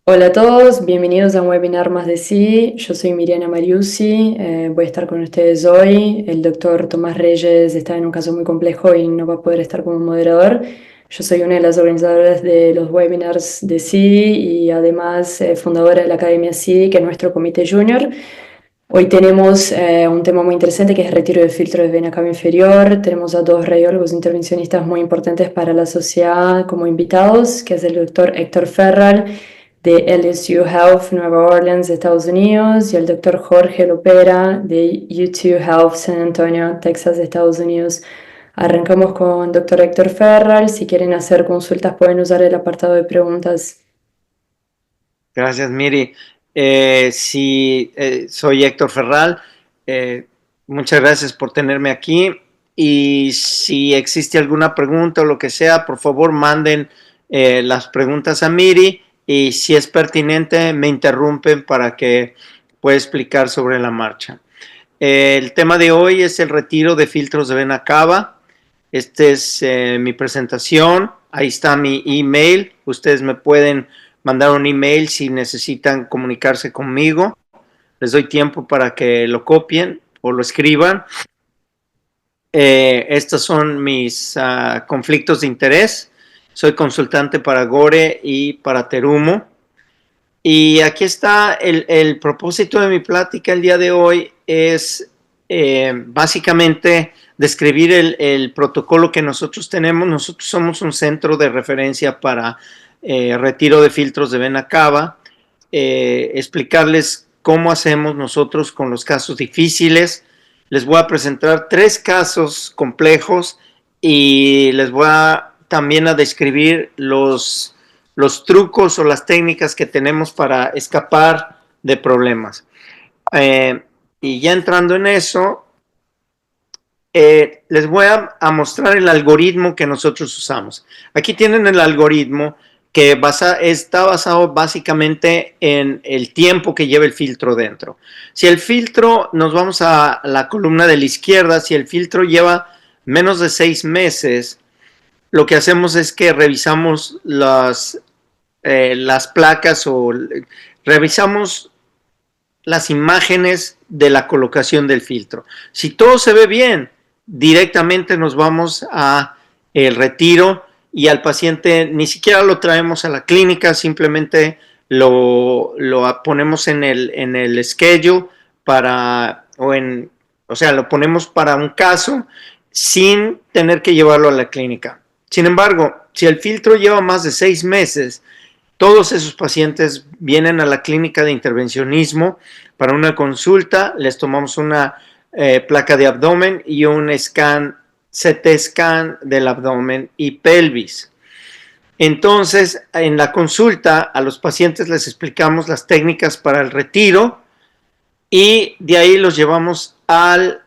Hola a todos, bienvenidos a un webinar más de sí. Yo soy Miriana Mariusi, voy a estar con ustedes hoy. El doctor Tomás Reyes está en un caso muy complejo y no va a poder estar como moderador. Yo soy una de las organizadoras de los webinars de sí y además fundadora de la Academia sí, que es nuestro comité junior. Hoy tenemos un tema muy interesante que es retiro de filtro de vena cava inferior. Tenemos a dos radiólogos intervencionistas muy importantes para la sociedad como invitados, que es el doctor Héctor Ferral de LSU Health Nueva Orleans, Estados Unidos, y el doctor Jorge Lopera de U2 Health San Antonio, Texas, Estados Unidos. Arrancamos con doctor Héctor Ferral. Si quieren hacer consultas pueden usar el apartado de preguntas. Gracias, Miri. Sí, soy Héctor Ferral. Eh, Muchas gracias por tenerme aquí. Y si existe alguna pregunta o lo que sea, por favor manden las preguntas a Miri. Y si es pertinente, me interrumpen para que pueda explicar sobre la marcha. El tema de hoy es el retiro de filtros de vena cava. Esta es mi presentación. Ahí está mi email. Ustedes me pueden mandar un email si necesitan comunicarse conmigo. Les doy tiempo para que lo copien o lo escriban. Estos son mis conflictos de interés. Soy consultante para Gore y para Terumo. Y aquí está el propósito de mi plática el día de hoy es básicamente describir el protocolo que nosotros tenemos. Nosotros somos un centro de referencia para retiro de filtros de vena cava, explicarles cómo hacemos nosotros con los casos difíciles. Les voy a presentar 3 casos complejos y les voy también a describir los trucos o las técnicas que tenemos para escapar de problemas. Y ya entrando en eso, les voy a mostrar el algoritmo que nosotros usamos. Aquí tienen el algoritmo que está basado básicamente en el tiempo que lleva el filtro dentro. Si el filtro, nos vamos a la columna de la izquierda, si el filtro lleva menos de 6 meses, lo que hacemos es que revisamos las placas o revisamos las imágenes de la colocación del filtro. Si todo se ve bien, directamente nos vamos a el retiro y al paciente ni siquiera lo traemos a la clínica, simplemente lo ponemos en el schedule o sea, lo ponemos para un caso sin tener que llevarlo a la clínica. Sin embargo, si el filtro lleva más de 6 meses, todos esos pacientes vienen a la clínica de intervencionismo para una consulta, les tomamos una placa de abdomen y un CT scan del abdomen y pelvis. Entonces, en la consulta a los pacientes les explicamos las técnicas para el retiro y de ahí los llevamos al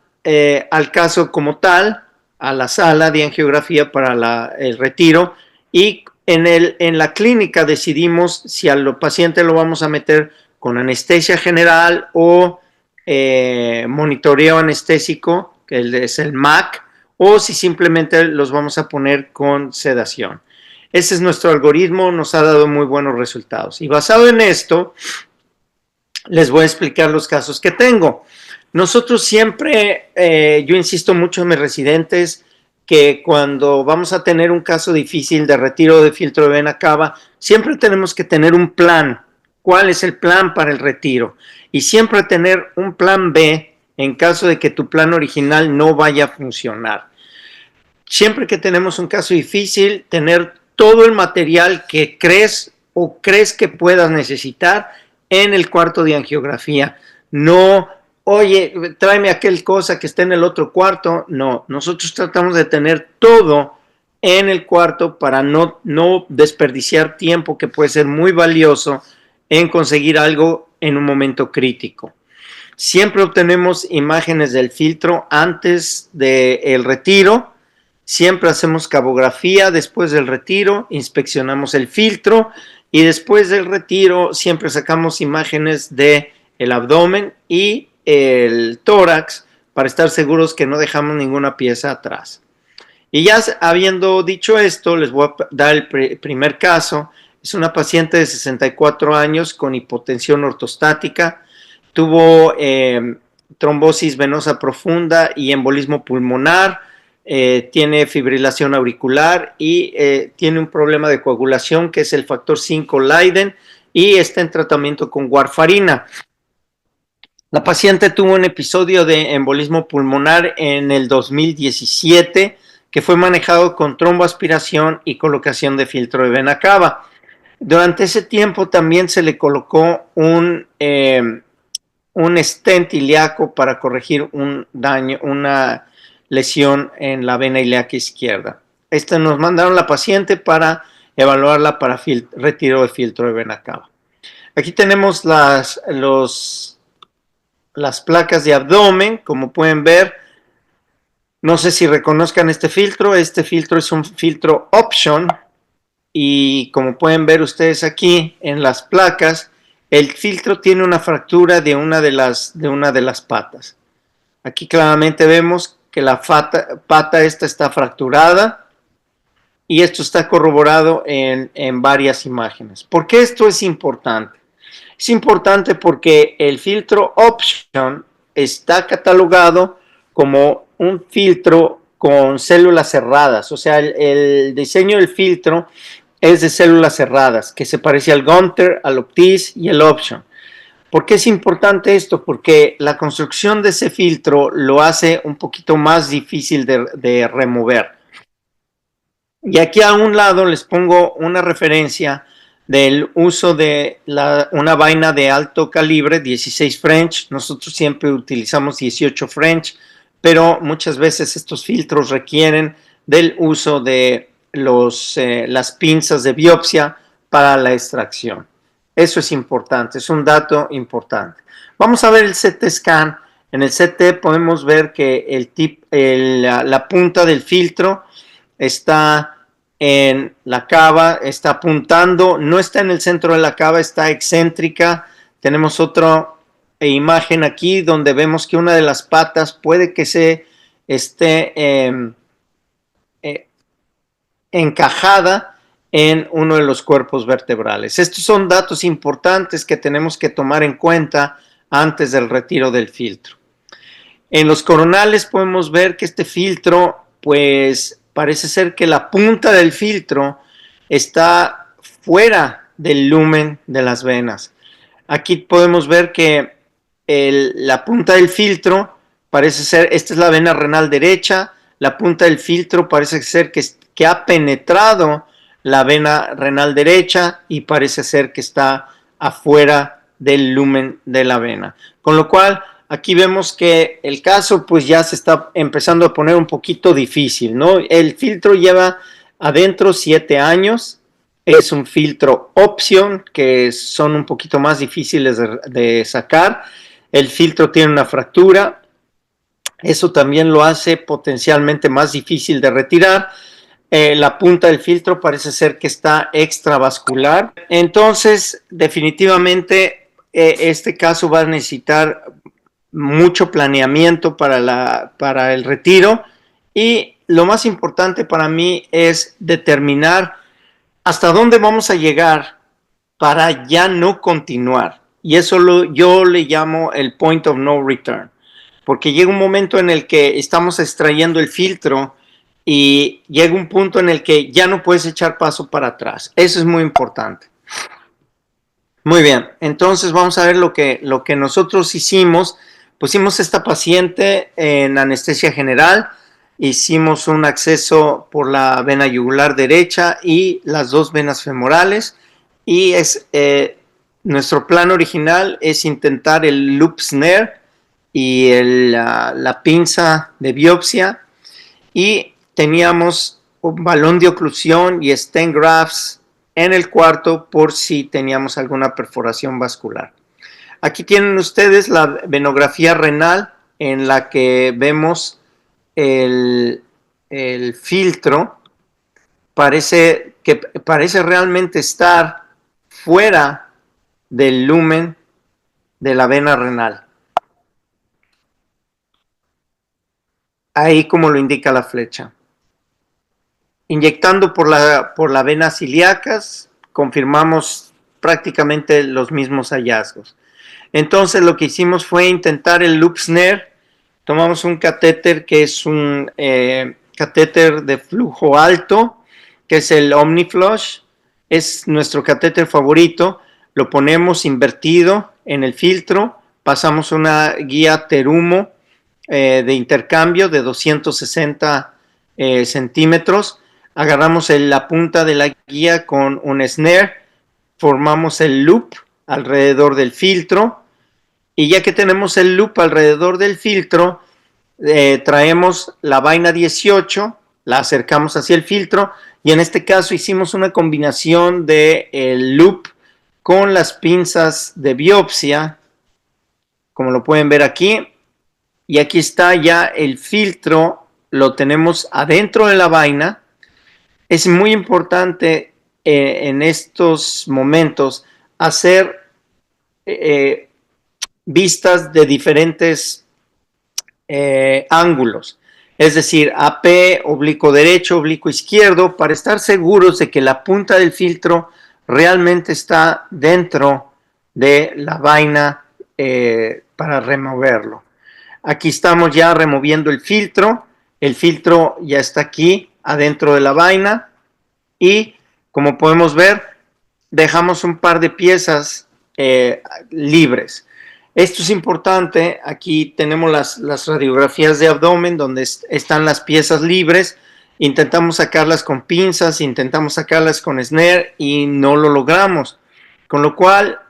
caso como tal, a la sala de angiografía para el retiro y en la clínica decidimos si al paciente lo vamos a meter con anestesia general o monitoreo anestésico, que es el MAC, o si simplemente los vamos a poner con sedación. Ese es nuestro algoritmo, nos ha dado muy buenos resultados. Y basado en esto, les voy a explicar los casos que tengo. Nosotros siempre, yo insisto mucho en mis residentes, que cuando vamos a tener un caso difícil de retiro de filtro de vena cava, siempre tenemos que tener un plan. ¿Cuál es el plan para el retiro? Y siempre tener un plan B en caso de que tu plan original no vaya a funcionar. Siempre que tenemos un caso difícil, tener todo el material que crees que puedas necesitar en el cuarto de angiografía. No, oye, tráeme aquel cosa que esté en el otro cuarto. No, nosotros tratamos de tener todo en el cuarto para no desperdiciar tiempo que puede ser muy valioso en conseguir algo en un momento crítico. Siempre obtenemos imágenes del filtro antes del retiro. Siempre hacemos cabografía después del retiro, inspeccionamos el filtro y después del retiro siempre sacamos imágenes del abdomen y el tórax para estar seguros que no dejamos ninguna pieza atrás. Y ya habiendo dicho esto, les voy a dar el primer caso. Es una paciente de 64 años con hipotensión ortostática. Tuvo trombosis venosa profunda y embolismo pulmonar. Tiene fibrilación auricular y tiene un problema de coagulación que es el factor 5 Leiden y está en tratamiento con warfarina. La paciente tuvo un episodio de embolismo pulmonar en el 2017 que fue manejado con tromboaspiración y colocación de filtro de vena cava. Durante ese tiempo también se le colocó un stent ilíaco para corregir un daño, una lesión en la vena ilíaca izquierda. Nos mandaron la paciente para evaluarla para retiro de filtro de vena cava. Aquí tenemos las placas de abdomen, como pueden ver. No sé si reconozcan este filtro es un filtro Option y como pueden ver ustedes aquí en las placas, el filtro tiene una fractura de una de las patas. Aquí claramente vemos que la pata esta está fracturada y esto está corroborado en varias imágenes. ¿Por qué esto es importante? Es importante porque el filtro Option está catalogado como un filtro con células cerradas, o sea, el diseño del filtro es de células cerradas, que se parece al Gunter, al Optis y al Option. ¿Por qué es importante esto? Porque la construcción de ese filtro lo hace un poquito más difícil de remover. Y aquí a un lado les pongo una referencia del uso de una vaina de alto calibre, 16 French. Nosotros siempre utilizamos 18 French, pero muchas veces estos filtros requieren del uso de las pinzas de biopsia para la extracción. Eso es importante, es un dato importante. Vamos a ver el CT scan. En el CT podemos ver que la punta del filtro está en la cava, está apuntando, no está en el centro de la cava, está excéntrica. Tenemos otra imagen aquí donde vemos que una de las patas puede que se esté encajada en uno de los cuerpos vertebrales. Estos son datos importantes que tenemos que tomar en cuenta antes del retiro del filtro. En los coronales podemos ver que este filtro, pues parece ser que la punta del filtro está fuera del lumen de las venas. Aquí podemos ver que la punta del filtro parece ser, esta es la vena renal derecha, la punta del filtro parece ser que ha penetrado la vena renal derecha y parece ser que está afuera del lumen de la vena. Con lo cual, aquí vemos que el caso pues ya se está empezando a poner un poquito difícil, ¿no? El filtro lleva adentro 7 años, es un filtro Option, que son un poquito más difíciles de sacar. El filtro tiene una fractura, eso también lo hace potencialmente más difícil de retirar. La punta del filtro parece ser que está extravascular. Entonces, definitivamente, este caso va a necesitar mucho planeamiento para el retiro y lo más importante para mí es determinar hasta dónde vamos a llegar para ya no continuar. Y eso yo le llamo el point of no return, porque llega un momento en el que estamos extrayendo el filtro y llega un punto en el que ya no puedes echar paso para atrás. Eso es muy importante. Muy bien, entonces vamos a ver lo que nosotros hicimos. Pusimos a esta paciente en anestesia general, hicimos un acceso por la vena yugular derecha y las dos venas femorales y nuestro plan original es intentar el loop snare y la pinza de biopsia y teníamos un balón de oclusión y stent grafts en el cuarto por si teníamos alguna perforación vascular. Aquí tienen ustedes la venografía renal en la que vemos el filtro. Parece realmente estar fuera del lumen de la vena renal. Ahí como lo indica la flecha. Inyectando por la vena ilíacas, confirmamos prácticamente los mismos hallazgos. Entonces lo que hicimos fue intentar el loop snare. Tomamos un catéter que es un catéter de flujo alto, que es el Omniflush, es nuestro catéter favorito. Lo ponemos invertido en el filtro, pasamos una guía Terumo de intercambio de 260 centímetros, agarramos la punta de la guía con un snare, formamos el loop alrededor del filtro, y ya que tenemos el loop alrededor del filtro, traemos la vaina 18, la acercamos hacia el filtro, y en este caso hicimos una combinación de el loop con las pinzas de biopsia, como lo pueden ver aquí, y aquí está ya el filtro, lo tenemos adentro de la vaina. Es muy importante en estos momentos hacer vistas de diferentes ángulos, es decir, AP, oblicuo derecho, oblicuo izquierdo, para estar seguros de que la punta del filtro realmente está dentro de la vaina para removerlo. Aquí estamos ya removiendo el filtro ya está aquí adentro de la vaina, y como podemos ver, dejamos un par de piezas libres. Esto es importante. Aquí tenemos las radiografías de abdomen donde están las piezas libres. Intentamos sacarlas con pinzas, intentamos sacarlas con snare y no lo logramos. Con lo cual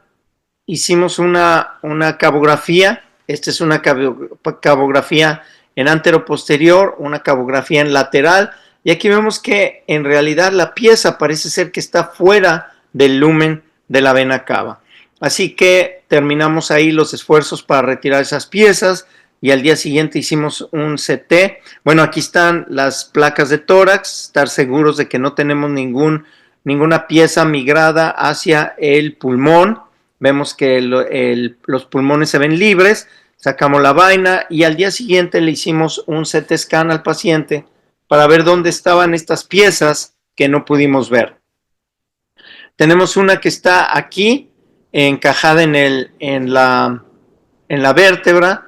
hicimos una cabografía. Esta es una cabografía en anteroposterior, una cabografía en lateral. Y aquí vemos que en realidad la pieza parece ser que está fuera del lumen de la vena cava. Así que terminamos ahí los esfuerzos para retirar esas piezas y al día siguiente hicimos un CT. Bueno, aquí están las placas de tórax, estar seguros de que no tenemos ninguna pieza migrada hacia el pulmón. Vemos que los pulmones se ven libres, sacamos la vaina y al día siguiente le hicimos un CT scan al paciente para ver dónde estaban estas piezas que no pudimos ver. Tenemos una que está aquí, encajada en la vértebra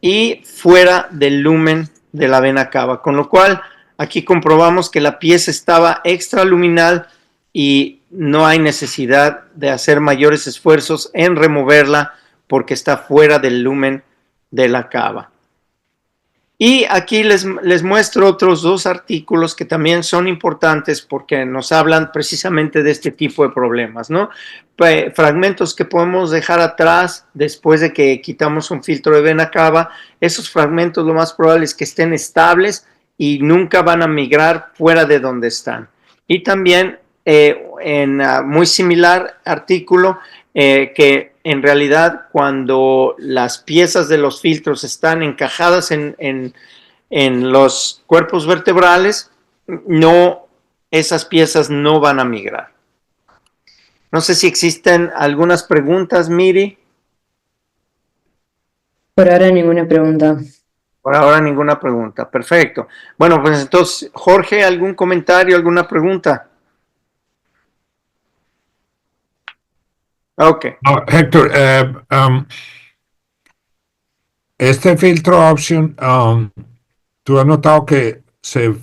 y fuera del lumen de la vena cava, con lo cual aquí comprobamos que la pieza estaba extraluminal y no hay necesidad de hacer mayores esfuerzos en removerla porque está fuera del lumen de la cava. Y aquí les muestro otros dos artículos que también son importantes porque nos hablan precisamente de este tipo de problemas, ¿no? Fragmentos que podemos dejar atrás después de que quitamos un filtro de vena cava. Esos fragmentos lo más probable es que estén estables y nunca van a migrar fuera de donde están. Y también en muy similar artículo que en realidad cuando las piezas de los filtros están encajadas en los cuerpos vertebrales, esas piezas no van a migrar. No sé si existen algunas preguntas, Miri. Por ahora ninguna pregunta. Por ahora ninguna pregunta, perfecto. Bueno, pues entonces, Jorge, ¿algún comentario, alguna pregunta? Ok. Héctor, este filtro option, ¿tú has notado que se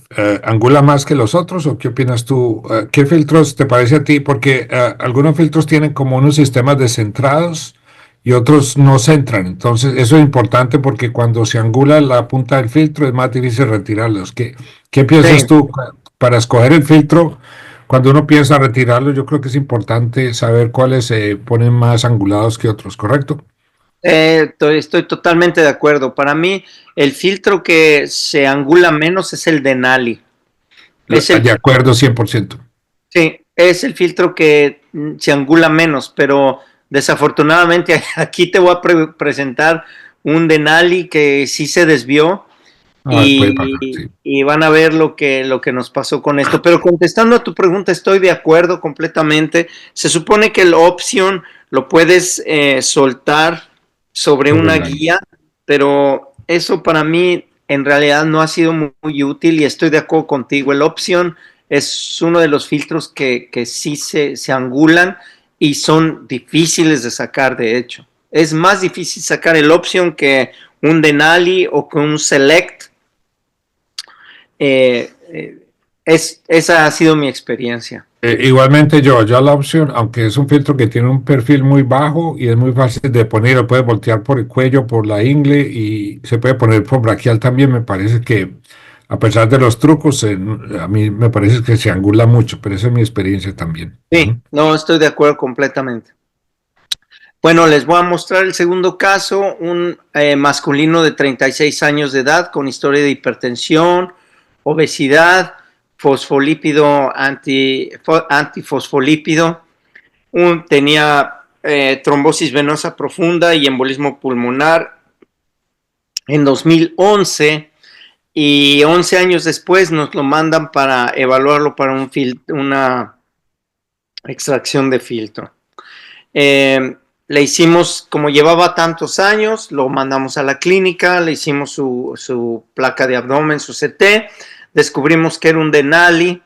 angula más que los otros o qué opinas tú? ¿Qué filtros te parece a ti? Porque algunos filtros tienen como unos sistemas descentrados y otros no centran. Entonces, eso es importante porque cuando se angula la punta del filtro es más difícil retirarlos. ¿Qué piensas tú para escoger el filtro? Cuando uno piensa retirarlo, yo creo que es importante saber cuáles se ponen más angulados que otros, ¿correcto? Estoy totalmente de acuerdo. Para mí, el filtro que se angula menos es el Denali. De acuerdo, 100%. Sí, es el filtro que se angula menos, pero desafortunadamente aquí te voy a presentar un Denali que sí se desvió. Y van a ver lo que nos pasó con esto. Pero contestando a tu pregunta, estoy de acuerdo completamente. Se supone que el option lo puedes soltar sobre una guía, pero eso para mí en realidad no ha sido muy útil y estoy de acuerdo contigo. El option es uno de los filtros que sí se angulan y son difíciles de sacar, de hecho. Es más difícil sacar el Option que un Denali o que un Select. Esa ha sido mi experiencia. Igualmente yo la opción, aunque es un filtro que tiene un perfil muy bajo y es muy fácil de poner, lo puede voltear por el cuello, por la ingle y se puede poner por braquial también, me parece que a pesar de los trucos, a mí me parece que se angula mucho, pero esa es mi experiencia también. Sí, no, estoy de acuerdo completamente. Bueno, les voy a mostrar el segundo caso, un masculino de 36 años de edad con historia de hipertensión, obesidad, fosfolípido, antifosfolípido, tenía trombosis venosa profunda y embolismo pulmonar en 2011 y 11 años después nos lo mandan para evaluarlo para una extracción de filtro. Le hicimos, como llevaba tantos años, lo mandamos a la clínica, le hicimos su placa de abdomen, su CT, descubrimos que era un Denali,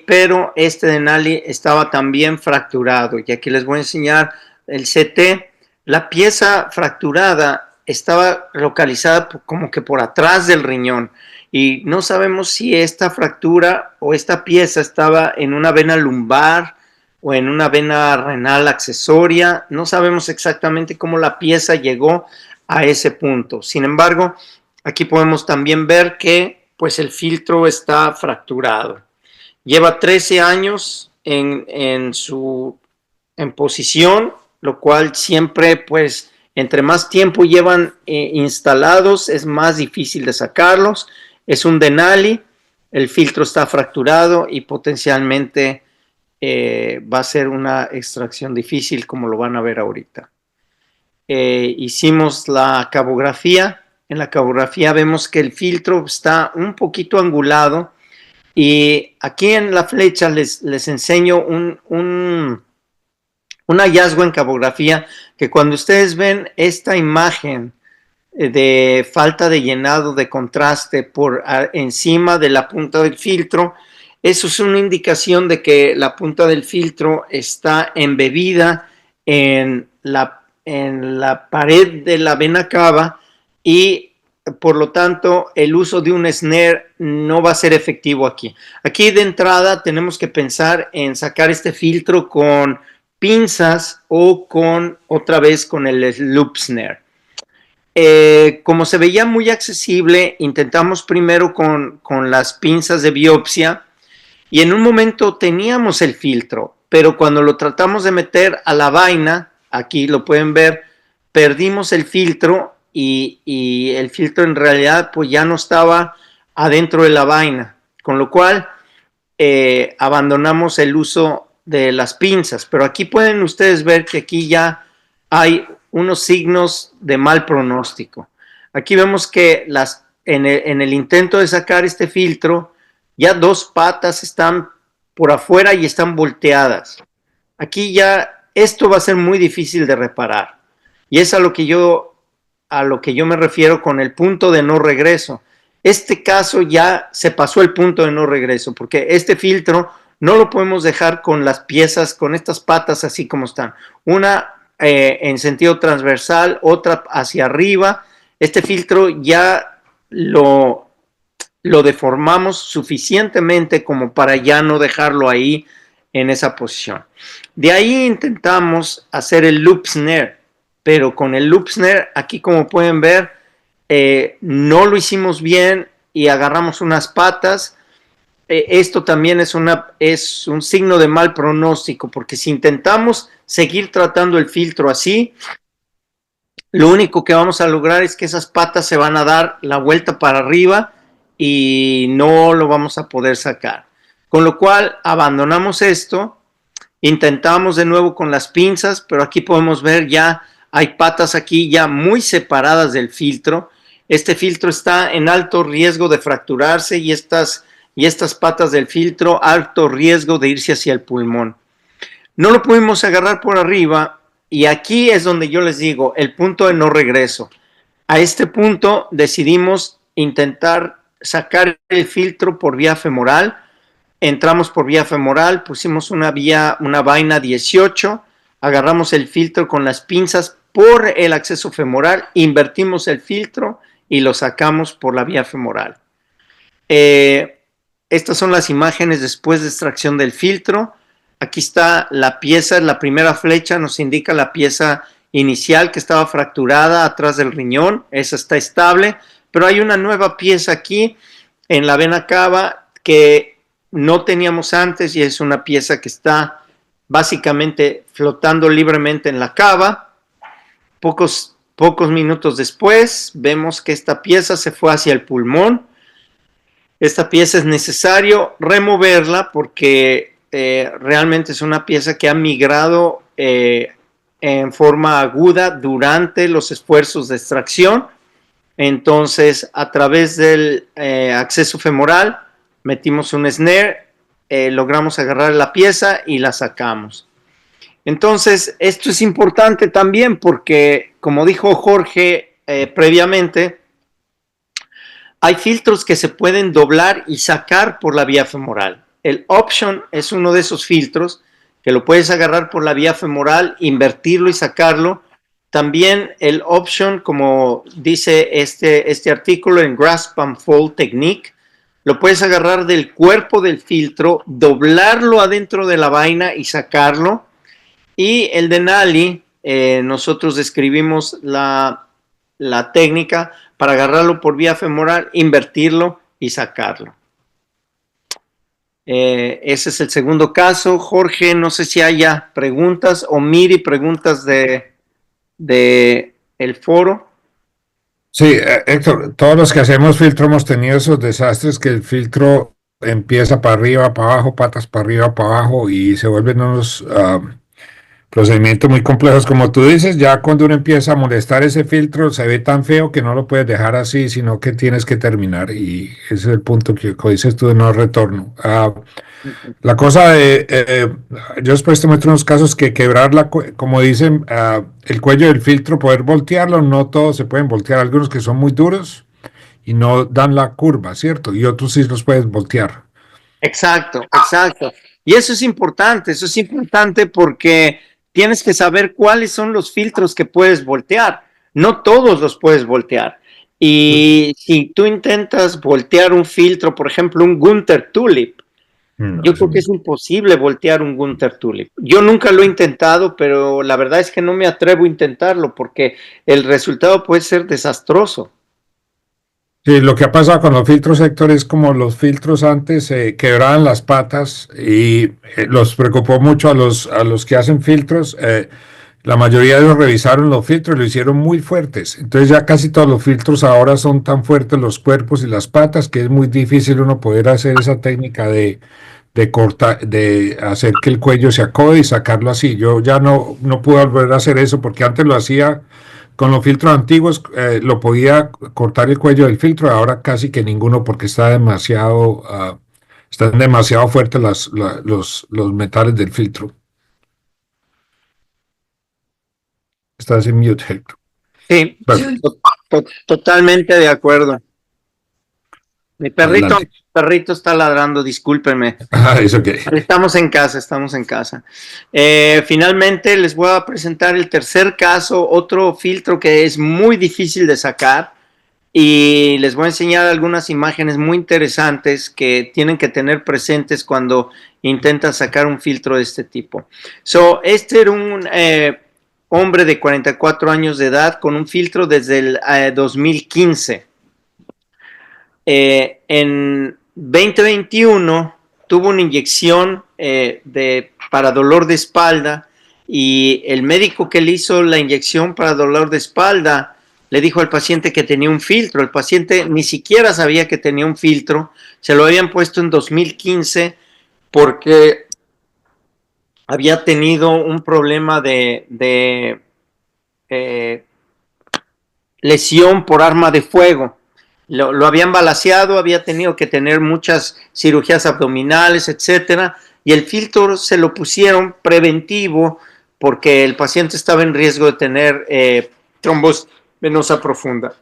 pero este Denali estaba también fracturado. Y aquí les voy a enseñar el CT. La pieza fracturada estaba localizada como que por atrás del riñón y no sabemos si esta fractura o esta pieza estaba en una vena lumbar o en una vena renal accesoria. No sabemos exactamente cómo la pieza llegó a ese punto. Sin embargo, aquí podemos también ver que pues el filtro está fracturado. Lleva 13 años en posición, lo cual siempre, pues, entre más tiempo llevan instalados, es más difícil de sacarlos. Es un Denali, el filtro está fracturado y potencialmente va a ser una extracción difícil, como lo van a ver ahorita. Hicimos la cabografía. En la cabografía vemos que el filtro está un poquito angulado. Y aquí en la flecha les enseño un hallazgo en cabografía que cuando ustedes ven esta imagen de falta de llenado de contraste por encima de la punta del filtro, eso es una indicación de que la punta del filtro está embebida en la pared de la vena cava y por lo tanto, el uso de un snare no va a ser efectivo aquí. Aquí de entrada tenemos que pensar en sacar este filtro con pinzas o otra vez con el loop snare. Como se veía muy accesible, intentamos primero con las pinzas de biopsia y en un momento teníamos el filtro, pero cuando lo tratamos de meter a la vaina, aquí lo pueden ver, perdimos el filtro y el filtro en realidad pues ya no estaba adentro de la vaina, con lo cual abandonamos el uso de las pinzas, pero aquí pueden ustedes ver que aquí ya hay unos signos de mal pronóstico. Aquí vemos que en el intento de sacar este filtro, ya dos patas están por afuera y están volteadas. Aquí ya esto va a ser muy difícil de reparar y es a lo que yo me refiero con el punto de no regreso. Este caso ya se pasó el punto de no regreso, porque este filtro no lo podemos dejar con las piezas, con estas patas así como están. Una en sentido transversal, otra hacia arriba. Este filtro ya lo deformamos suficientemente como para ya no dejarlo ahí en esa posición. De ahí intentamos hacer el loop snare, pero con el loop snare, aquí como pueden ver, no lo hicimos bien y agarramos unas patas. Esto también es un signo de mal pronóstico, porque si intentamos seguir tratando el filtro así, lo único que vamos a lograr es que esas patas se van a dar la vuelta para arriba y no lo vamos a poder sacar. Con lo cual abandonamos esto, intentamos de nuevo con las pinzas, pero aquí podemos ver ya hay patas aquí ya muy separadas del filtro. Este filtro está en alto riesgo de fracturarse y estas patas del filtro, alto riesgo de irse hacia el pulmón. No lo pudimos agarrar por arriba y aquí es donde yo les digo, el punto de no regreso. A este punto decidimos intentar sacar el filtro por vía femoral, entramos por vía femoral, pusimos una vaina 18, agarramos el filtro con las pinzas por el acceso femoral, invertimos el filtro y lo sacamos por la vía femoral. Estas son las imágenes después de extracción del filtro. Aquí está la pieza, la primera flecha nos indica la pieza inicial que estaba fracturada atrás del riñón, esa está estable, pero hay una nueva pieza aquí en la vena cava que no teníamos antes y es una pieza que está básicamente flotando libremente en la cava. Pocos minutos después vemos que esta pieza se fue hacia el pulmón. Esta pieza es necesario removerla porque realmente es una pieza que ha migrado en forma aguda durante los esfuerzos de extracción. Entonces, a través del acceso femoral, metimos un snare, logramos agarrar la pieza y la sacamos. Entonces, esto es importante también porque, como dijo Jorge previamente, hay filtros que se pueden doblar y sacar por la vía femoral. El Option es uno de esos filtros que lo puedes agarrar por la vía femoral, invertirlo y sacarlo. También el Option, como dice este artículo en Grasp and Fold Technique, lo puedes agarrar del cuerpo del filtro, doblarlo adentro de la vaina y sacarlo. Y el Denali, nosotros describimos la técnica para agarrarlo por vía femoral, invertirlo y sacarlo. Ese es el segundo caso. Jorge, no sé si haya preguntas o Miri, preguntas de el foro. Sí, Héctor, todos los que hacemos filtro hemos tenido esos desastres que el filtro empieza para arriba, para abajo, patas para arriba, para abajo y se vuelven unos procedimientos muy complejos. Como tú dices, ya cuando uno empieza a molestar ese filtro se ve tan feo que no lo puedes dejar así, sino que tienes que terminar y ese es el punto que, como dices tú, de no retorno. La cosa de, yo después te muestro unos casos que quebrar como dicen, el cuello del filtro, poder voltearlo, no todos se pueden voltear, algunos que son muy duros y no dan la curva, ¿cierto? Y otros sí los puedes voltear. Exacto. Y eso es importante porque tienes que saber cuáles son los filtros que puedes voltear. No todos los puedes voltear. Y si tú intentas voltear un filtro, por ejemplo, un Gunther Tulip, yo creo que es imposible voltear un Gunther Tulip. Yo nunca lo he intentado, pero la verdad es que no me atrevo a intentarlo porque el resultado puede ser desastroso. Sí, lo que ha pasado con los filtros, Héctor, es como los filtros antes quebraban las patas y los preocupó mucho a los que hacen filtros. La mayoría de ellos revisaron los filtros y lo hicieron muy fuertes. Entonces ya casi todos los filtros ahora son tan fuertes los cuerpos y las patas que es muy difícil uno poder hacer esa técnica de cortar, de hacer que el cuello se acode y sacarlo así. Yo ya no pude volver a hacer eso porque antes lo hacía con los filtros antiguos, lo podía cortar el cuello del filtro, ahora casi que ninguno porque están demasiado fuertes los metales del filtro. Estás en mute, Héctor. Sí, Bueno, totalmente de acuerdo. Mi adelante. perrito está ladrando, discúlpenme. Es okay. Estamos en casa. Finalmente les voy a presentar el tercer caso, otro filtro que es muy difícil de sacar y les voy a enseñar algunas imágenes muy interesantes que tienen que tener presentes cuando intentan sacar un filtro de este tipo. Este era un hombre de 44 años de edad con un filtro desde el 2015. En 2021 tuvo una inyección para dolor de espalda y el médico que le hizo la inyección para dolor de espalda le dijo al paciente que tenía un filtro. El paciente ni siquiera sabía que tenía un filtro, se lo habían puesto en 2015 porque había tenido un problema de lesión por arma de fuego. Lo habían balaceado, había tenido que tener muchas cirugías abdominales, etcétera, y el filtro se lo pusieron preventivo porque el paciente estaba en riesgo de tener trombosis venosa profunda.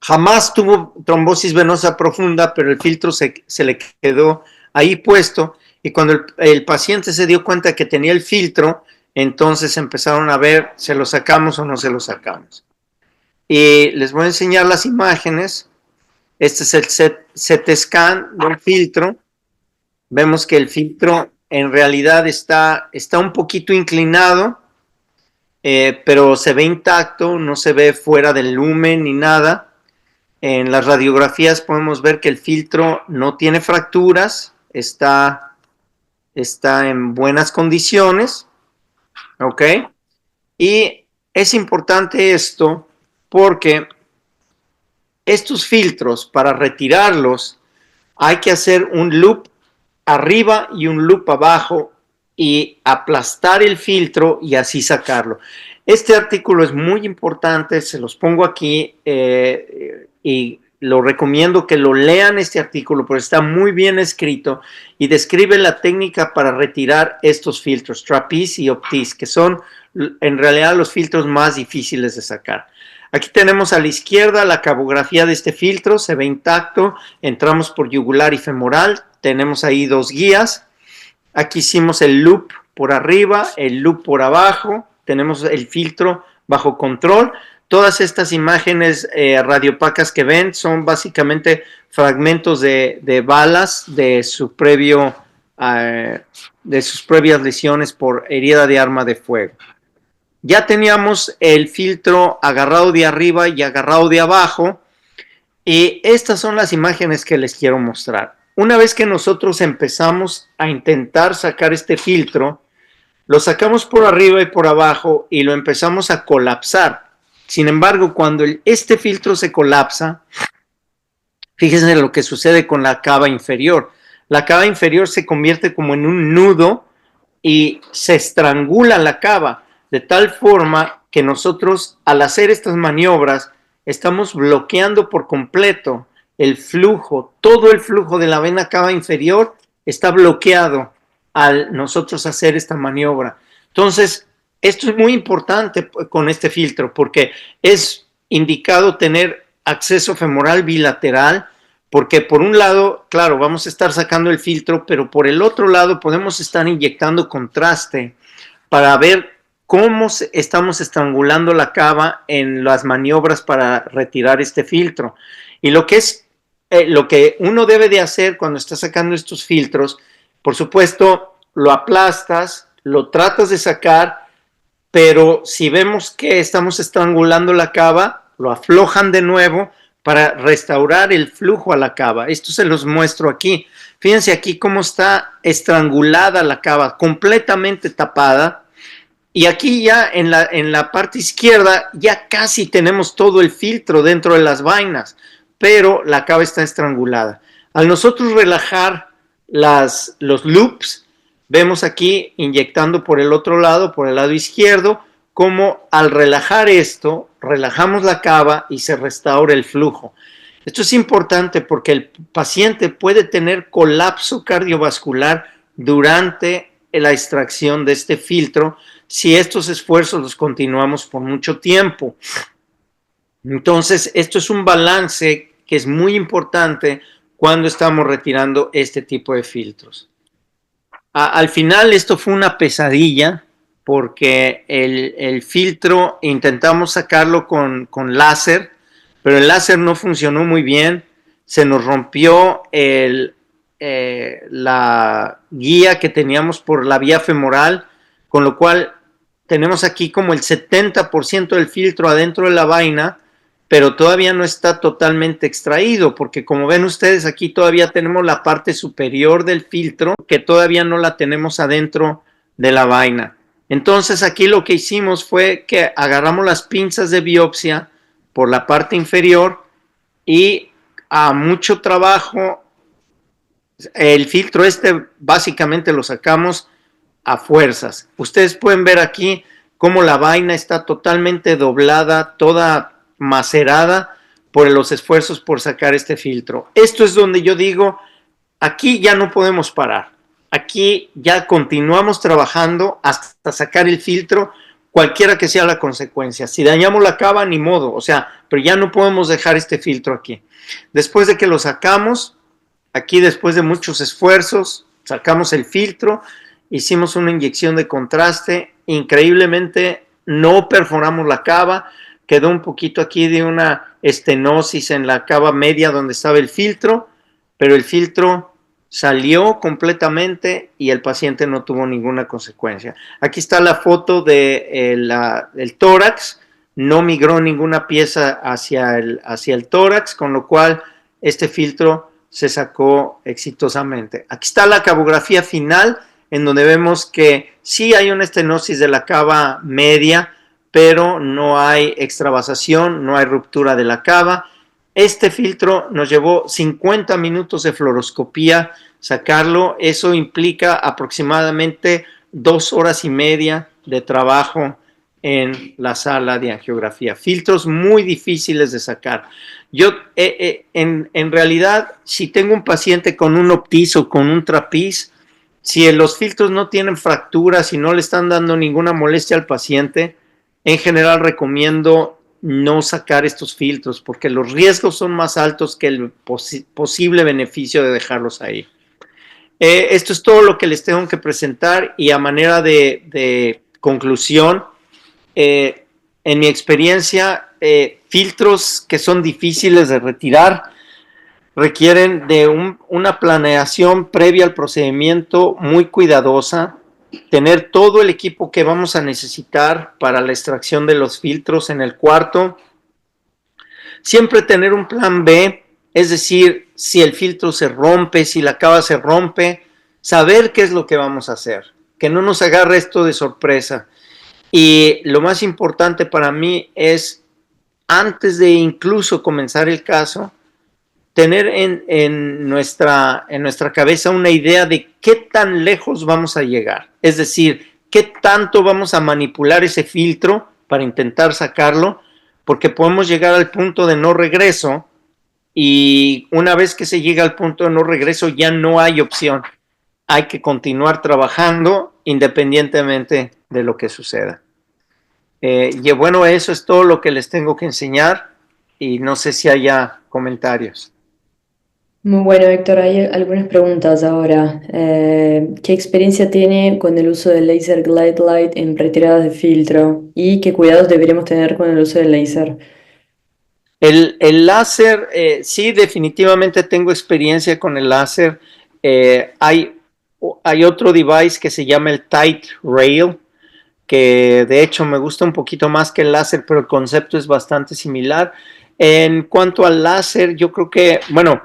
Jamás tuvo trombosis venosa profunda, pero el filtro se le quedó ahí puesto, y cuando el paciente se dio cuenta que tenía el filtro, entonces empezaron a ver, ¿se lo sacamos o no se lo sacamos? Y les voy a enseñar las imágenes. Este es el CT scan del filtro. Vemos que el filtro en realidad está un poquito inclinado, pero se ve intacto, no se ve fuera del lumen ni nada. En las radiografías podemos ver que el filtro no tiene fracturas, está en buenas condiciones, ¿ok? Y es importante esto porque estos filtros, para retirarlos, hay que hacer un loop arriba y un loop abajo y aplastar el filtro y así sacarlo. Este artículo es muy importante, se los pongo aquí y lo recomiendo que lo lean este artículo porque está muy bien escrito y describe la técnica para retirar estos filtros, Trapiz y Optiz, que son en realidad los filtros más difíciles de sacar. Aquí tenemos a la izquierda la cabografía de este filtro, se ve intacto, entramos por yugular y femoral, tenemos ahí dos guías, aquí hicimos el loop por arriba, el loop por abajo, tenemos el filtro bajo control. Todas estas imágenes radiopacas que ven son básicamente fragmentos de balas de sus previas lesiones por herida de arma de fuego. Ya teníamos el filtro agarrado de arriba y agarrado de abajo, y estas son las imágenes que les quiero mostrar. Una vez que nosotros empezamos a intentar sacar este filtro, lo sacamos por arriba y por abajo y lo empezamos a colapsar. Sin embargo, cuando este filtro se colapsa, fíjense lo que sucede con la cava inferior. La cava inferior se convierte como en un nudo y se estrangula la cava, de tal forma que nosotros, al hacer estas maniobras, estamos bloqueando por completo el flujo, todo el flujo de la vena cava inferior está bloqueado al nosotros hacer esta maniobra. Entonces, esto es muy importante con este filtro porque es indicado tener acceso femoral bilateral, porque por un lado, claro, vamos a estar sacando el filtro, pero por el otro lado podemos estar inyectando contraste para ver cómo estamos estrangulando la cava en las maniobras para retirar este filtro. Y lo que uno debe de hacer cuando está sacando estos filtros, por supuesto, lo aplastas, lo tratas de sacar, pero si vemos que estamos estrangulando la cava, lo aflojan de nuevo para restaurar el flujo a la cava. Esto se los muestro aquí. Fíjense aquí cómo está estrangulada la cava, completamente tapada. Y aquí ya en la parte izquierda ya casi tenemos todo el filtro dentro de las vainas, pero la cava está estrangulada. Al nosotros relajar los loops, vemos aquí inyectando por el otro lado, por el lado izquierdo, como al relajar esto, relajamos la cava y se restaura el flujo. Esto es importante porque el paciente puede tener colapso cardiovascular durante la extracción de este filtro si estos esfuerzos los continuamos por mucho tiempo. Entonces, esto es un balance que es muy importante cuando estamos retirando este tipo de filtros. Al final, esto fue una pesadilla porque el filtro intentamos sacarlo con láser, pero el láser no funcionó muy bien. Se nos rompió la guía que teníamos por la vía femoral, con lo cual tenemos aquí como el 70% del filtro adentro de la vaina, pero todavía no está totalmente extraído, porque como ven ustedes aquí todavía tenemos la parte superior del filtro que todavía no la tenemos adentro de la vaina. Entonces aquí lo que hicimos fue que agarramos las pinzas de biopsia por la parte inferior y a mucho trabajo el filtro básicamente lo sacamos a fuerzas. Ustedes pueden ver aquí cómo la vaina está totalmente doblada, toda macerada por los esfuerzos por sacar este filtro. Esto es donde yo digo, aquí ya no podemos parar. Aquí ya continuamos trabajando hasta sacar el filtro, cualquiera que sea la consecuencia. Si dañamos la cava, ni modo, pero ya no podemos dejar este filtro aquí. Después de que lo sacamos, Aquí, después de muchos esfuerzos, sacamos el filtro, hicimos una inyección de contraste, increíblemente no perforamos la cava, quedó un poquito aquí de una estenosis en la cava media donde estaba el filtro, pero el filtro salió completamente y el paciente no tuvo ninguna consecuencia. Aquí está la foto del tórax, no migró ninguna pieza hacia el tórax, con lo cual este filtro se sacó exitosamente. Aquí está la cabografía final, en donde vemos que sí hay una estenosis de la cava media, pero no hay extravasación, no hay ruptura de la cava. Este filtro nos llevó 50 minutos de fluoroscopía sacarlo. Eso implica aproximadamente 2 horas y media de trabajo en la sala de angiografía. Filtros muy difíciles de sacar. Yo, en realidad, si tengo un paciente con un Optis o con un Trapiz, si los filtros no tienen fracturas y no le están dando ninguna molestia al paciente, en general recomiendo no sacar estos filtros porque los riesgos son más altos que el posible beneficio de dejarlos ahí. Esto es todo lo que les tengo que presentar, y a manera de conclusión, en mi experiencia, filtros que son difíciles de retirar requieren de una planeación previa al procedimiento muy cuidadosa, tener todo el equipo que vamos a necesitar para la extracción de los filtros en el cuarto, siempre tener un plan B, es decir, si el filtro se rompe, si la cava se rompe, saber qué es lo que vamos a hacer, que no nos agarre esto de sorpresa. Y lo más importante para mí es, antes de incluso comenzar el caso, tener en nuestra cabeza una idea de qué tan lejos vamos a llegar. Es decir, qué tanto vamos a manipular ese filtro para intentar sacarlo, porque podemos llegar al punto de no regreso, y una vez que se llega al punto de no regreso ya no hay opción. Hay que trabajando independientemente de lo que suceda. Y bueno, eso es todo lo que les tengo que enseñar, y no sé si haya comentarios. Muy bueno, Héctor. Hay algunas preguntas ahora. ¿Qué experiencia tiene con el uso del Laser Glide Light en retiradas de filtro? ¿Y qué cuidados deberíamos tener con el uso del láser? El láser, sí, definitivamente tengo experiencia con el láser. Hay otro device que se llama el Tight Rail, que de hecho me gusta un poquito más que el láser, pero el concepto es bastante similar. En cuanto al láser, yo creo que, bueno,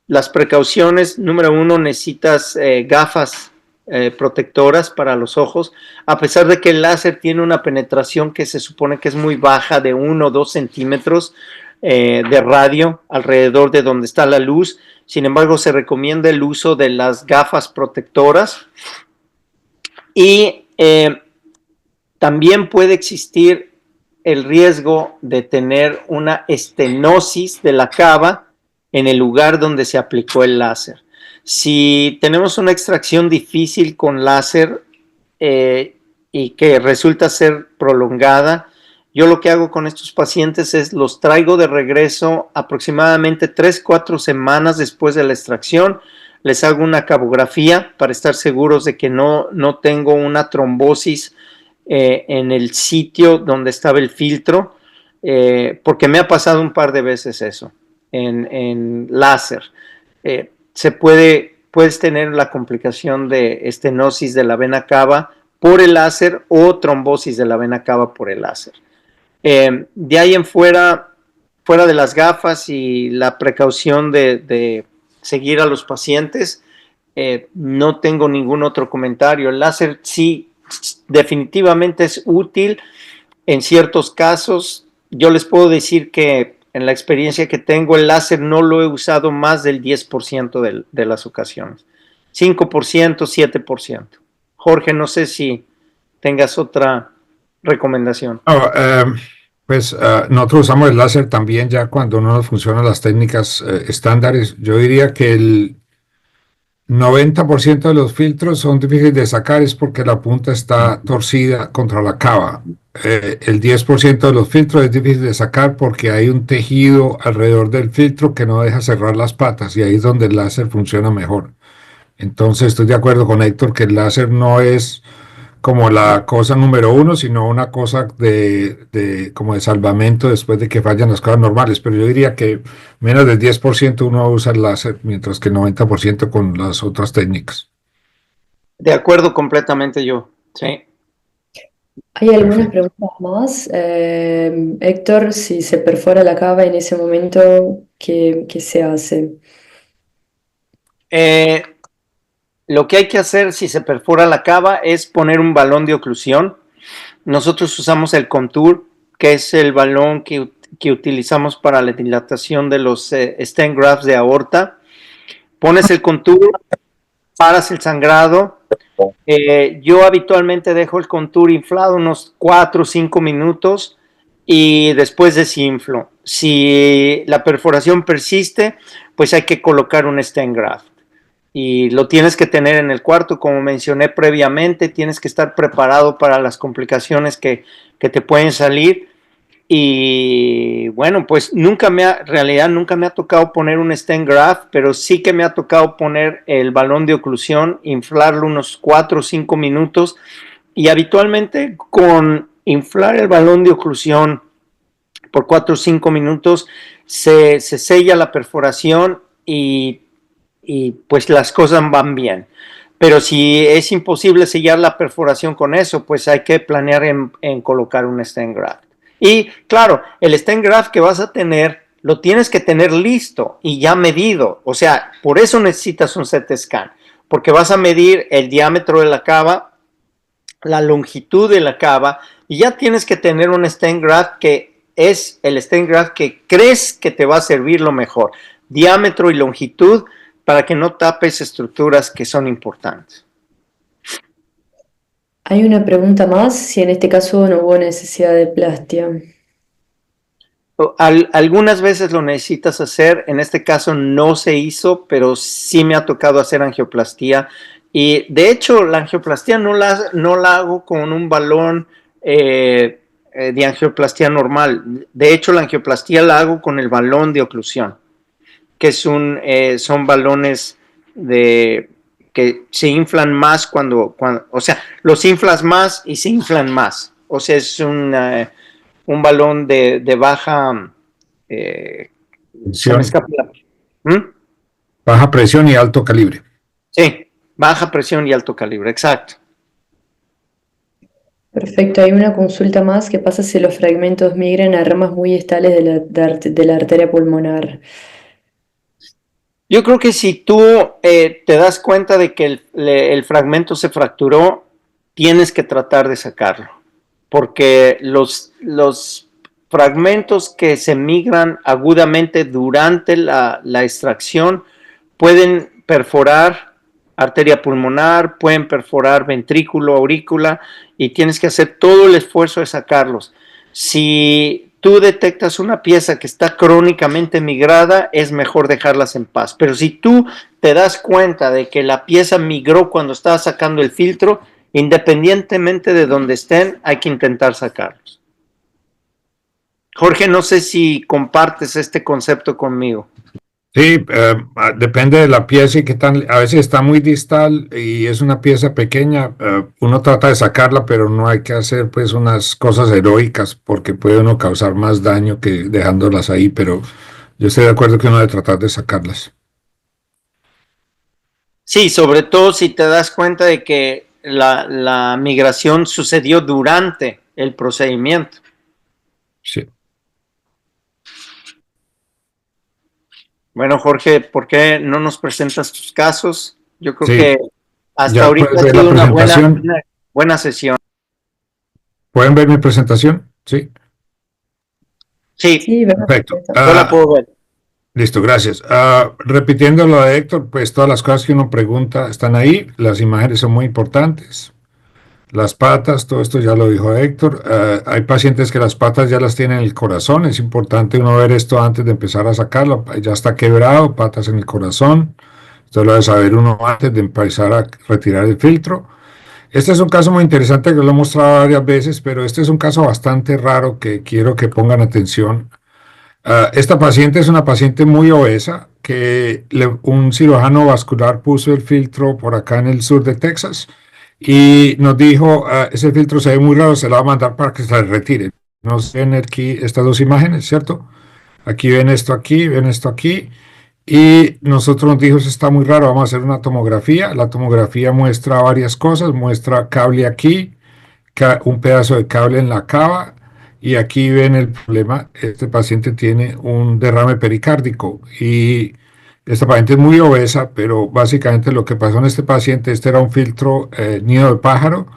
las precauciones: número 1, necesitas gafas protectoras para los ojos, a pesar de que el láser tiene una penetración que se supone que es muy baja, de 1 o 2 centímetros de radio alrededor de donde está la luz. Sin embargo, se recomienda el uso de las gafas protectoras, y también puede existir el riesgo de tener una estenosis de la cava en el lugar donde se aplicó el láser. Si tenemos una extracción difícil con láser y que resulta ser prolongada, yo lo que hago con estos pacientes es los traigo de regreso aproximadamente 3-4 semanas después de la extracción. Les hago una cabografía para estar seguros de que no tengo una trombosis en el sitio donde estaba el filtro, porque me ha pasado un par de veces eso. En láser puedes tener la complicación de estenosis de la vena cava por el láser o trombosis de la vena cava por el láser. De ahí en fuera de las gafas y la precaución de seguir a los pacientes, no tengo ningún otro comentario. El láser sí, definitivamente es útil en ciertos casos. Yo les puedo decir que en la experiencia que tengo, el láser no lo he usado más del 10% de las ocasiones. 5%, 7%. Jorge, no sé si tengas otra recomendación. Nosotros usamos el láser también ya cuando no nos funcionan las técnicas estándares. Yo diría que el 90% de los filtros son difíciles de sacar, es porque la punta está torcida contra la cava. el 10% de los filtros es difícil de sacar porque hay un tejido alrededor del filtro que no deja cerrar las patas y ahí es donde el láser funciona mejor. Entonces estoy de acuerdo con Héctor que el láser no es como la cosa número uno, sino una cosa como de salvamento después de que fallan las cosas normales. Pero yo diría que menos del 10% uno usa el láser, mientras que el 90% con las otras técnicas. De acuerdo completamente yo, sí. Hay algunas preguntas más. Héctor, si se perfora la cava en ese momento, ¿qué se hace? Lo que hay que hacer si se perfora la cava es poner un balón de oclusión. Nosotros usamos el Contour, que es el balón que utilizamos para la dilatación de los stent grafts de aorta. Pones el Contour, paras el sangrado. Yo habitualmente dejo el Contour inflado unos 4 o 5 minutos y después desinflo. Si la perforación persiste, pues hay que colocar un stent graft. Y lo tienes que tener en el cuarto, como mencioné previamente, tienes que estar preparado para las complicaciones que te pueden salir. Y bueno, pues en realidad nunca me ha tocado poner un stent graft, pero sí que me ha tocado poner el balón de oclusión, inflarlo unos 4 o 5 minutos. Y habitualmente con inflar el balón de oclusión por 4 o 5 minutos se sella la perforación y pues las cosas van bien. Pero si es imposible sellar la perforación con eso, pues hay que planear en colocar un stent graft. Y claro, el stent graft que vas a tener, lo tienes que tener listo y ya medido. O sea, por eso necesitas un CT scan, porque vas a medir el diámetro de la cava, la longitud de la cava, y ya tienes que tener un stent graft que es el stent graft que crees que te va a servir lo mejor. Diámetro y longitud, para que no tapes estructuras que son importantes. Hay una pregunta más, si en este caso no hubo necesidad de plastia. Algunas veces lo necesitas hacer, en este caso no se hizo, pero sí me ha tocado hacer angioplastía. Y de hecho la angioplastía no la hago con un balón de angioplastía normal. De hecho la angioplastía la hago con el balón de oclusión, que son balones que se inflan más cuando, o sea, los inflas más y se inflan más. O sea, es un balón de baja, se me escapa baja presión y alto calibre. Sí, baja presión y alto calibre, exacto. Perfecto, hay una consulta más. ¿Qué pasa si los fragmentos migran a ramas muy estables de la arteria pulmonar? Yo creo que si tú te das cuenta de que el fragmento se fracturó, tienes que tratar de sacarlo, porque los fragmentos que se migran agudamente durante la extracción pueden perforar arteria pulmonar, pueden perforar ventrículo, aurícula, y tienes que hacer todo el esfuerzo de sacarlos. Si tú detectas una pieza que está crónicamente migrada, es mejor dejarlas en paz. Pero si tú te das cuenta de que la pieza migró cuando estabas sacando el filtro, independientemente de donde estén, hay que intentar sacarlos. Jorge, no sé si compartes este concepto conmigo. Sí, depende de la pieza y qué tan, a veces está muy distal y es una pieza pequeña, uno trata de sacarla, pero no hay que hacer pues unas cosas heroicas porque puede uno causar más daño que dejándolas ahí, pero yo estoy de acuerdo que uno debe tratar de sacarlas. Sí, sobre todo si te das cuenta de que la migración sucedió durante el procedimiento. Sí. Bueno, Jorge, ¿por qué no nos presentas tus casos? Yo creo Sí, que hasta ya ahorita ha puedes ver sido la una presentación. buena sesión. ¿Pueden ver mi presentación? Sí. Sí, Sí, Perfecto. yo la puedo ver. Listo, gracias. Repitiendo lo de Héctor, pues todas las cosas que uno pregunta están ahí, las imágenes son muy importantes. Las patas, todo esto ya lo dijo Héctor. Hay pacientes que las patas ya las tienen en el corazón. Es importante uno ver esto antes de empezar a sacarlo. Ya está quebrado, patas en el corazón. Esto lo debe saber uno antes de empezar a retirar el filtro. Este es un caso muy interesante que lo he mostrado varias veces, pero este es un caso bastante raro que quiero que pongan atención. Esta paciente es una paciente muy obesa que un cirujano vascular puso el filtro por acá en el sur de Texas y nos dijo, ese filtro se ve muy raro, se lo va a mandar para que se le retire. Nos ven aquí estas dos imágenes, ¿cierto? Aquí ven esto aquí. Y nosotros nos dijo, eso está muy raro, vamos a hacer una tomografía. La tomografía muestra varias cosas, muestra cable aquí, un pedazo de cable en la cava, y aquí ven el problema. Este paciente tiene un derrame pericárdico y esta paciente es muy obesa, pero básicamente lo que pasó en este paciente, este era un filtro nido de pájaro,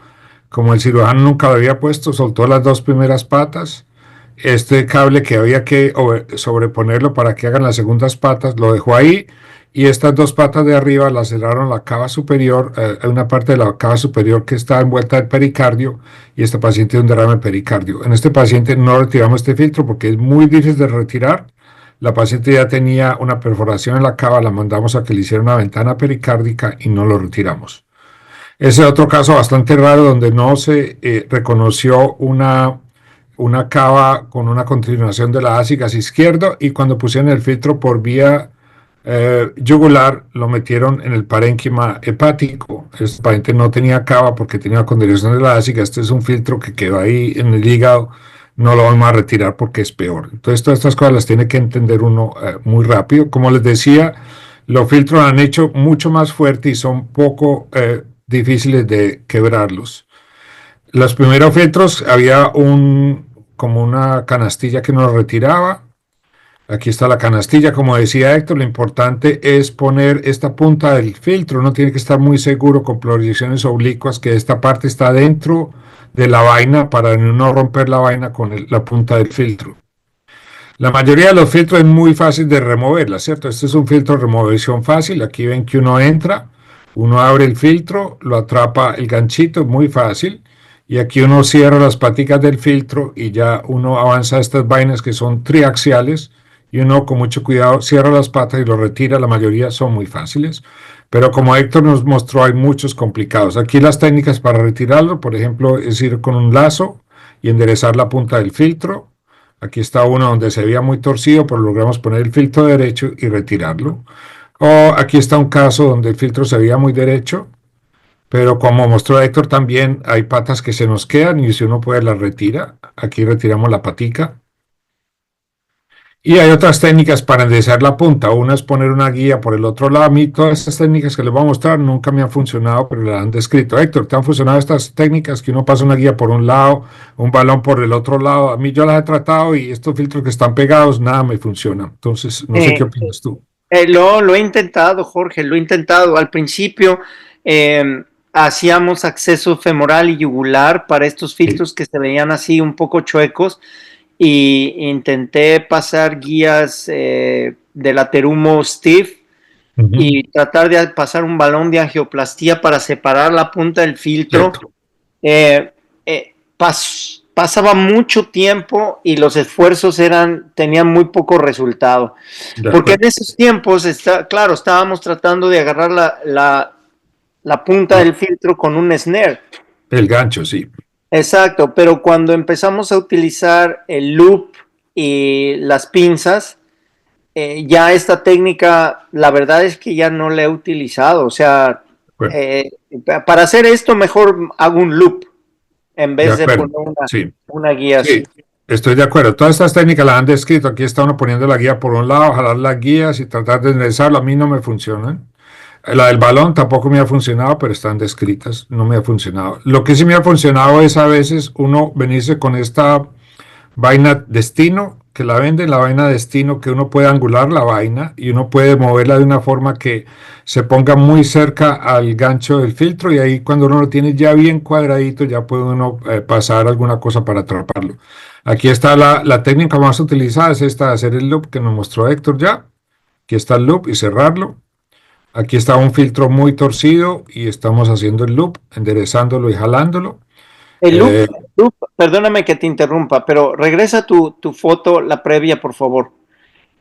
como el cirujano nunca lo había puesto, soltó las dos primeras patas. Este cable que había que sobreponerlo para que hagan las segundas patas, lo dejó ahí, y estas dos patas de arriba las cerraron la cava superior, hay una parte de la cava superior que está envuelta del pericardio, y este paciente tiene un derrame pericardio. En este paciente no retiramos este filtro porque es muy difícil de retirar. La paciente ya tenía una perforación en la cava, la mandamos a que le hiciera una ventana pericárdica y no lo retiramos. Ese otro caso bastante raro donde no se reconoció una cava con una continuación de la ácido izquierdo, y cuando pusieron el filtro por vía yugular lo metieron en el parénquima hepático. Este paciente no tenía cava porque tenía continuación de la ácido. Este es un filtro que quedó ahí en el hígado, no lo vamos a retirar porque es peor. Entonces todas estas cosas las tiene que entender uno muy rápido. Como les decía, los filtros han hecho mucho más fuerte y son poco difíciles de quebrarlos. Los primeros filtros había como una canastilla que nos retiraba. Aquí está la canastilla, como decía Héctor, lo importante es poner esta punta del filtro. Uno tiene que estar muy seguro con proyecciones oblicuas que esta parte está dentro de la vaina para no romper la vaina con la punta del filtro. La mayoría de los filtros es muy fácil de removerla, ¿cierto? Este es un filtro de remoción fácil. Aquí ven que uno entra, uno abre el filtro, lo atrapa el ganchito, muy fácil. Y aquí uno cierra las paticas del filtro y ya uno avanza a estas vainas que son triaxiales, y uno con mucho cuidado cierra las patas y lo retira. La mayoría son muy fáciles, pero como Héctor nos mostró, hay muchos complicados. Aquí las técnicas para retirarlo, por ejemplo, es ir con un lazo y enderezar la punta del filtro. Aquí está uno donde se veía muy torcido, pero logramos poner el filtro derecho y retirarlo. O aquí está un caso donde el filtro se veía muy derecho, pero como mostró Héctor también, hay patas que se nos quedan y si uno puede las retira. Aquí retiramos la patica. Y hay otras técnicas para enderezar la punta. Una es poner una guía por el otro lado. A mí todas estas técnicas que les voy a mostrar nunca me han funcionado, pero las han descrito. Héctor, ¿te han funcionado estas técnicas que uno pasa una guía por un lado, un balón por el otro lado? A mí yo las he tratado y estos filtros que están pegados, nada me funciona. Entonces, no sé qué opinas tú. Lo he intentado, Jorge, lo he intentado. Al principio hacíamos acceso femoral y yugular para estos filtros que se veían así un poco chuecos, y intenté pasar guías de la Terumo Stiff y tratar de pasar un balón de angioplastía para separar la punta del filtro. Pasaba mucho tiempo y los esfuerzos tenían muy poco resultado. Porque en esos tiempos, claro, estábamos tratando de agarrar la punta del filtro con un snare. El gancho, sí. Exacto, pero cuando empezamos a utilizar el loop y las pinzas, ya esta técnica, la verdad es que ya no la he utilizado. O sea, para hacer esto mejor hago un loop en vez de poner una guía así. Estoy de acuerdo. Todas estas técnicas las han descrito. Aquí está uno poniendo la guía por un lado, jalar las guías y tratar de enderezarlo. A mí no me funcionan. La del balón tampoco me ha funcionado, pero están descritas, no me ha funcionado. Lo que sí me ha funcionado es a veces uno venirse con esta vaina destino, que la venden, la vaina destino, que uno puede angular la vaina y uno puede moverla de una forma que se ponga muy cerca al gancho del filtro, y ahí cuando uno lo tiene ya bien cuadradito, ya puede uno pasar alguna cosa para atraparlo. Aquí está la técnica más utilizada, es esta de hacer el loop que nos mostró Héctor ya. Aquí está el loop y cerrarlo. Aquí está un filtro muy torcido y estamos haciendo el loop, enderezándolo y jalándolo. El loop, perdóname que te interrumpa, pero regresa tu foto, la previa, por favor.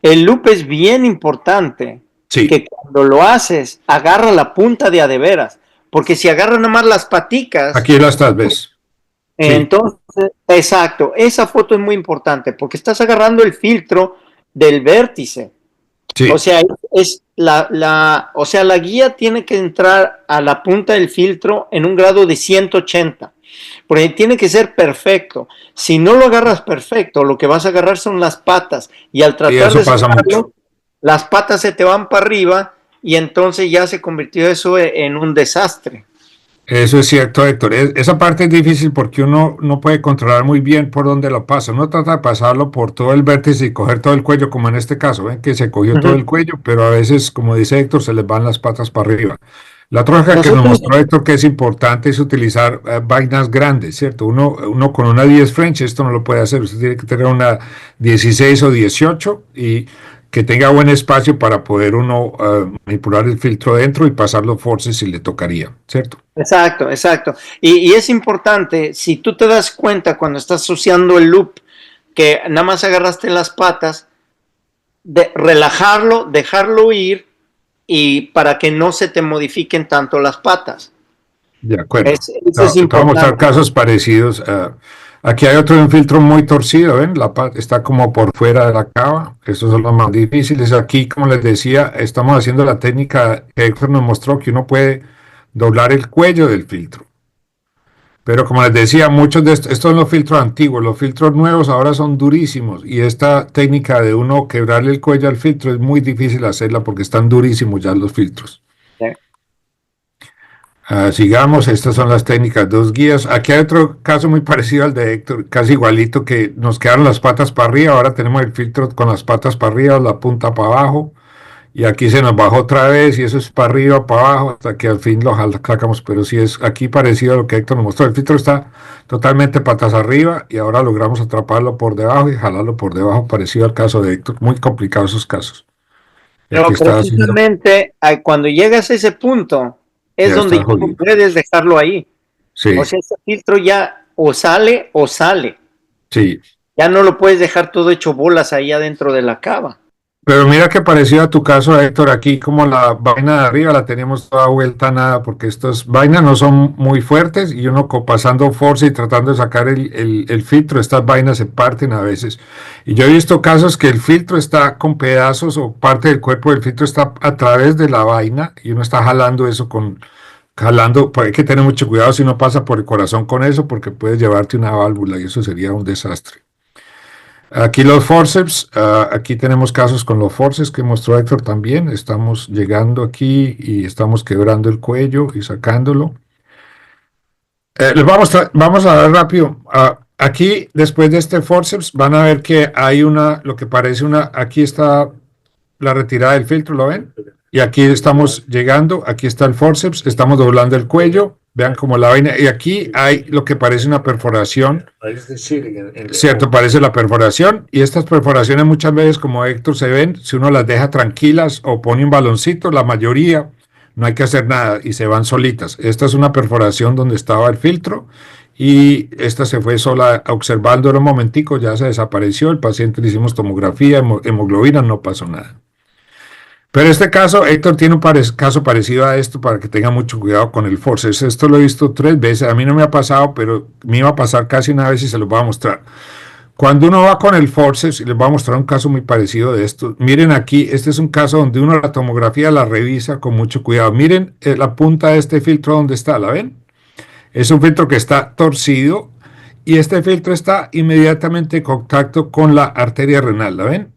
El loop es bien importante, que cuando lo haces, agarra la punta de a de veras, porque si agarras nomás las paticas, Aquí las tal vez. Sí. entonces, exacto, esa foto es muy importante, porque estás agarrando el filtro del vértice. Sí. O sea, o sea, la guía tiene que entrar a la punta del filtro en un grado de 180, porque tiene que ser perfecto. Si no lo agarras perfecto, lo que vas a agarrar son las patas, y al tratar eso de pasa sacarlo, mucho. las patas se te van para arriba, y entonces ya se convirtió eso en un desastre. Eso es cierto, Héctor. Esa parte es difícil porque uno no puede controlar muy bien por dónde lo pasa. Uno trata de pasarlo por todo el vértice y coger todo el cuello, como en este caso, ven que se cogió todo el cuello, pero a veces, como dice Héctor, se les van las patas para arriba. La otra cosa que nos Nosotros, mostró Héctor que es importante es utilizar vainas grandes, ¿cierto? Uno con una 10 French esto no lo puede hacer. Usted tiene que tener una 16 o 18 y que tenga buen espacio para poder uno manipular el filtro dentro y pasar los forces si le tocaría, ¿cierto? exacto, exacto. Y es importante, si tú te das cuenta cuando estás asociando el loop, que nada más agarraste las patas, de relajarlo, dejarlo ir, y para que no se te modifiquen tanto las patas. De acuerdo. Eso es Te voy a mostrar importante. casos parecidos. Aquí hay otro de un filtro muy torcido, ¿ven? La pata está como por fuera de la cava. Estos son los más difíciles. Aquí, como les decía, estamos haciendo la técnica que Héctor nos mostró, que uno puede doblar el cuello del filtro. Pero como les decía, muchos de estos son los filtros antiguos. Los filtros nuevos ahora son durísimos. Y esta técnica de uno quebrarle el cuello al filtro es muy difícil hacerla porque están durísimos ya los filtros. Sí. Sigamos, estas son las técnicas, dos guías. Aquí hay otro caso muy parecido al de Héctor, casi igualito, que nos quedaron las patas para arriba, ahora tenemos el filtro con las patas para arriba, la punta para abajo, y aquí se nos bajó otra vez, y eso es para arriba, para abajo, hasta que al fin lo sacamos, pero sí es aquí parecido a lo que Héctor nos mostró. El filtro está totalmente patas arriba, y ahora logramos atraparlo por debajo y jalarlo por debajo, parecido al caso de Héctor. Muy complicados esos casos. Y Pero aquí está haciendo, precisamente cuando llegas a ese punto, es ya donde está ya no jodido. puedes dejarlo ahí. O Sí, sea, ese filtro ya o sale o sale. sí. Ya no lo puedes dejar todo hecho bolas ahí adentro de la cava. Pero mira que parecido a tu caso, Héctor, aquí como la vaina de arriba la tenemos toda vuelta a nada, porque estas vainas no son muy fuertes y uno pasando fuerza y tratando de sacar el filtro, estas vainas se parten a veces. Y yo he visto casos que el filtro está con pedazos o parte del cuerpo del filtro está a través de la vaina y uno está jalando eso jalando, pues hay que tener mucho cuidado si no pasa por el corazón con eso, porque puedes llevarte una válvula y eso sería un desastre. Aquí los forceps, aquí tenemos casos con los forceps que mostró Héctor también. Estamos llegando aquí y estamos quebrando el cuello y sacándolo. Vamos a ver rápido. Aquí, después de este forceps, van a ver que hay lo que parece aquí está la retirada del filtro, ¿lo ven? Y aquí estamos llegando, aquí está el forceps, estamos doblando el cuello, vean como la vaina, y aquí hay lo que parece una perforación, cierto, parece la perforación, y estas perforaciones muchas veces, como Héctor se ven, si uno las deja tranquilas o pone un baloncito, la mayoría no hay que hacer nada y se van solitas. Esta es una perforación donde estaba el filtro, y esta se fue sola observándolo un momentico, ya se desapareció, el paciente le hicimos tomografía, hemoglobina, no pasó nada. Pero este caso, Héctor tiene un caso parecido a esto para que tenga mucho cuidado con el forceps. Esto lo he visto 3 veces, a mí no me ha pasado, pero me iba a pasar casi una vez y se los voy a mostrar. Cuando uno va con el forceps, y les voy a mostrar un caso muy parecido de esto, miren aquí, este es un caso donde uno la tomografía la revisa con mucho cuidado. Miren la punta de este filtro donde está, ¿la ven? Es un filtro que está torcido y este filtro está inmediatamente en contacto con la arteria renal, ¿la ven?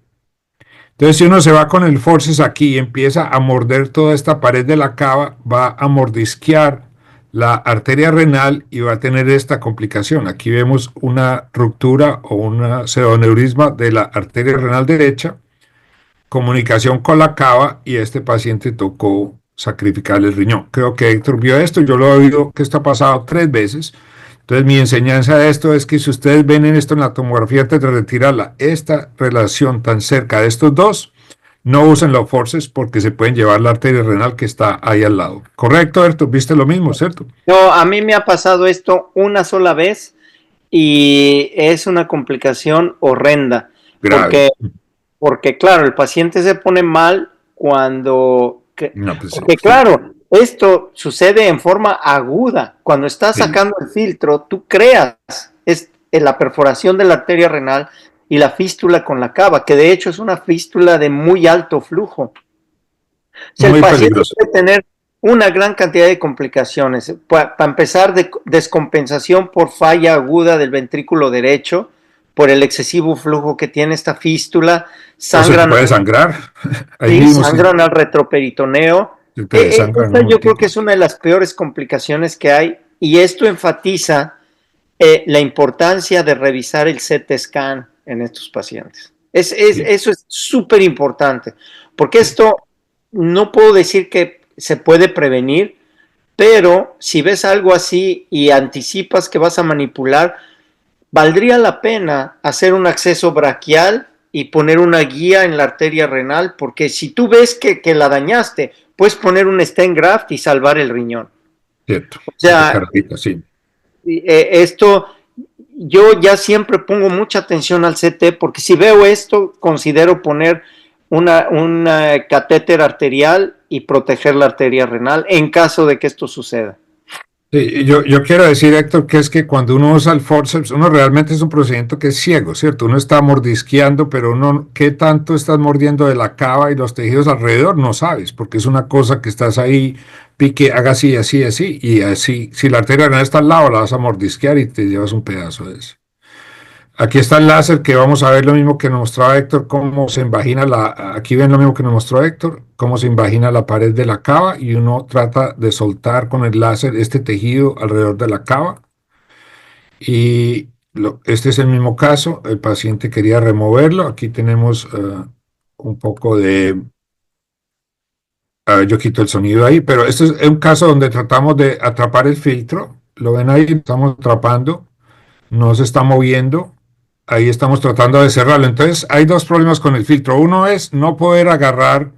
Entonces, si uno se va con el forceps aquí y empieza a morder toda esta pared de la cava, va a mordisquear la arteria renal y va a tener esta complicación. Aquí vemos una ruptura o un pseudoneurisma de la arteria renal derecha, comunicación con la cava, y este paciente tocó sacrificar el riñón. Creo que Héctor vio esto, yo lo he oído que esto ha pasado 3 veces. Entonces mi enseñanza de esto es que si ustedes ven en esto en la tomografía antes de retirarla, esta relación tan cerca de estos dos, no usen los forceps porque se pueden llevar la arteria renal que está ahí al lado. ¿Correcto, Héctor? ¿Viste lo mismo, cierto? No, a mí me ha pasado esto una sola vez y es una complicación horrenda. Grave. Porque claro, el paciente se pone mal cuando... No, pues sí. Porque claro, Esto sucede en forma aguda. Cuando estás sacando el filtro, tú creas la perforación de la arteria renal y la fístula con la cava, que de hecho es una fístula de muy alto flujo. O sea, el paciente peligroso. puede tener una gran cantidad de complicaciones. Para empezar, descompensación por falla aguda del ventrículo derecho, por el excesivo flujo que tiene esta fístula. Sangran, puede sangrar. Ahí sí, mismo sangran al retroperitoneo. Esta yo creo que es una de las peores complicaciones que hay, y esto enfatiza la importancia de revisar el CT scan en estos pacientes. Eso es súper importante, porque esto no puedo decir que se puede prevenir, pero si ves algo así y anticipas que vas a manipular, valdría la pena hacer un acceso braquial y poner una guía en la arteria renal, porque si tú ves que la dañaste, puedes poner un stent graft y salvar el riñón. Cierto. O sea, sí. Esto, yo ya siempre pongo mucha atención al CT, porque si veo esto, considero poner un catéter arterial y proteger la arteria renal en caso de que esto suceda. Sí, yo quiero decir, Héctor, que es que cuando uno usa el forceps, uno realmente es un procedimiento que es ciego, ¿cierto? Uno está mordisqueando, pero uno, ¿qué tanto estás mordiendo de la cava y los tejidos alrededor? No sabes, porque es una cosa que estás ahí, pique, haga así, así, así, y así, si la arteria renal está al lado, la vas a mordisquear y te llevas un pedazo de eso. Aquí está el láser, que vamos a ver lo mismo que nos mostraba Héctor, cómo se invagina aquí ven lo mismo que nos mostró Héctor, cómo se invagina la pared de la cava, y uno trata de soltar con el láser este tejido alrededor de la cava. Y este es el mismo caso, el paciente quería removerlo. Aquí tenemos un poco de... yo quito el sonido ahí, pero este es un caso donde tratamos de atrapar el filtro. Lo ven ahí, estamos atrapando, no se está moviendo. Ahí estamos tratando de cerrarlo. Entonces hay dos problemas con el filtro. Uno es no poder agarrar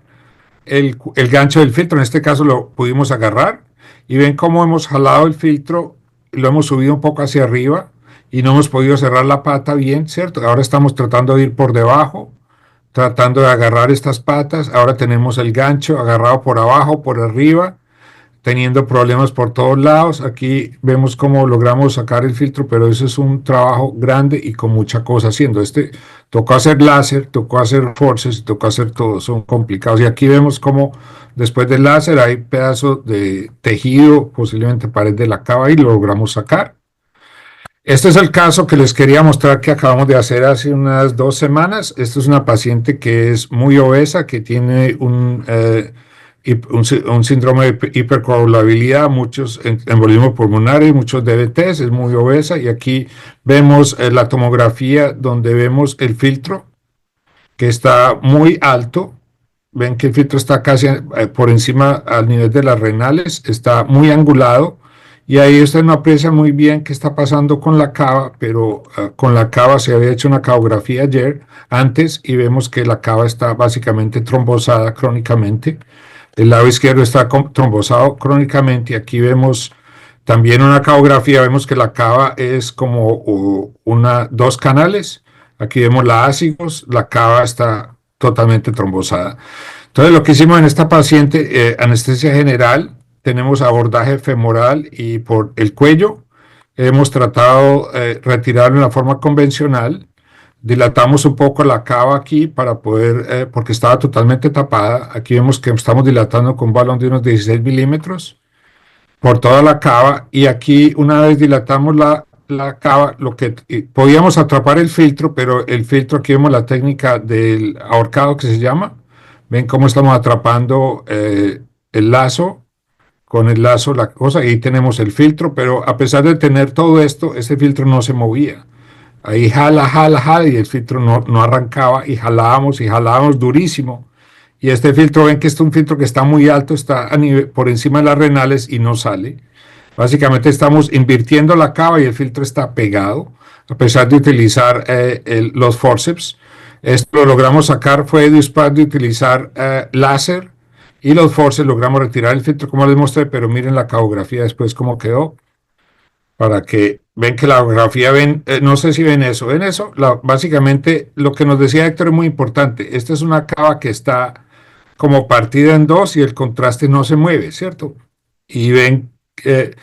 el gancho del filtro. En este caso lo pudimos agarrar, y ven cómo hemos jalado el filtro, lo hemos subido un poco hacia arriba y no hemos podido cerrar la pata bien, ¿cierto? Ahora estamos tratando de ir por debajo, tratando de agarrar estas patas. Ahora tenemos el gancho agarrado por abajo, por arriba, teniendo problemas por todos lados. Aquí vemos cómo logramos sacar el filtro, pero eso es un trabajo grande y con mucha cosa haciendo. Tocó hacer láser, tocó hacer forces, tocó hacer todo, son complicados. Y aquí vemos cómo después del láser hay pedazos de tejido, posiblemente pared de la cava, y lo logramos sacar. Este es el caso que les quería mostrar, que acabamos de hacer hace unas 2 semanas. Esta es una paciente que es muy obesa, que tiene un síndrome de hipercoagulabilidad, muchos embolismos pulmonares, muchos DVTs, es muy obesa. Y aquí vemos la tomografía, donde vemos el filtro que está muy alto. Ven que el filtro está casi por encima al nivel de las renales, está muy angulado, y ahí usted no aprecia muy bien qué está pasando con la cava, pero con la cava se había hecho una cavografía antes, y vemos que la cava está básicamente trombosada crónicamente. El lado izquierdo está trombosado crónicamente, y aquí vemos también una cavografía, vemos que la cava es como 2 canales. Aquí vemos la ácigos, la cava está totalmente trombosada. Entonces lo que hicimos en esta paciente, anestesia general, tenemos abordaje femoral y por el cuello. Hemos tratado retirarlo en la forma convencional. Dilatamos un poco la cava aquí para poder, porque estaba totalmente tapada. Aquí vemos que estamos dilatando con un balón de unos 16 milímetros por toda la cava, y aquí una vez dilatamos la cava, lo que podíamos atrapar el filtro, pero el filtro, aquí vemos la técnica del ahorcado, que se llama. Ven cómo estamos atrapando el lazo, con el lazo la cosa, y ahí tenemos el filtro, pero a pesar de tener todo esto, ese filtro no se movía. Ahí jala, y el filtro no arrancaba, y jalábamos durísimo. Y este filtro, ven que es un filtro que está muy alto, está por encima de las renales y no sale. Básicamente estamos invirtiendo la cava y el filtro está pegado, a pesar de utilizar los forceps. Esto lo logramos sacar fue después de utilizar láser y los forceps. Logramos retirar el filtro, como les mostré, pero miren la cavografía después cómo quedó, para que ven que la cavografía, no sé si ven eso, básicamente lo que nos decía Héctor es muy importante. Esta es una cava que está como partida en 2 y el contraste no se mueve, ¿cierto? y ven que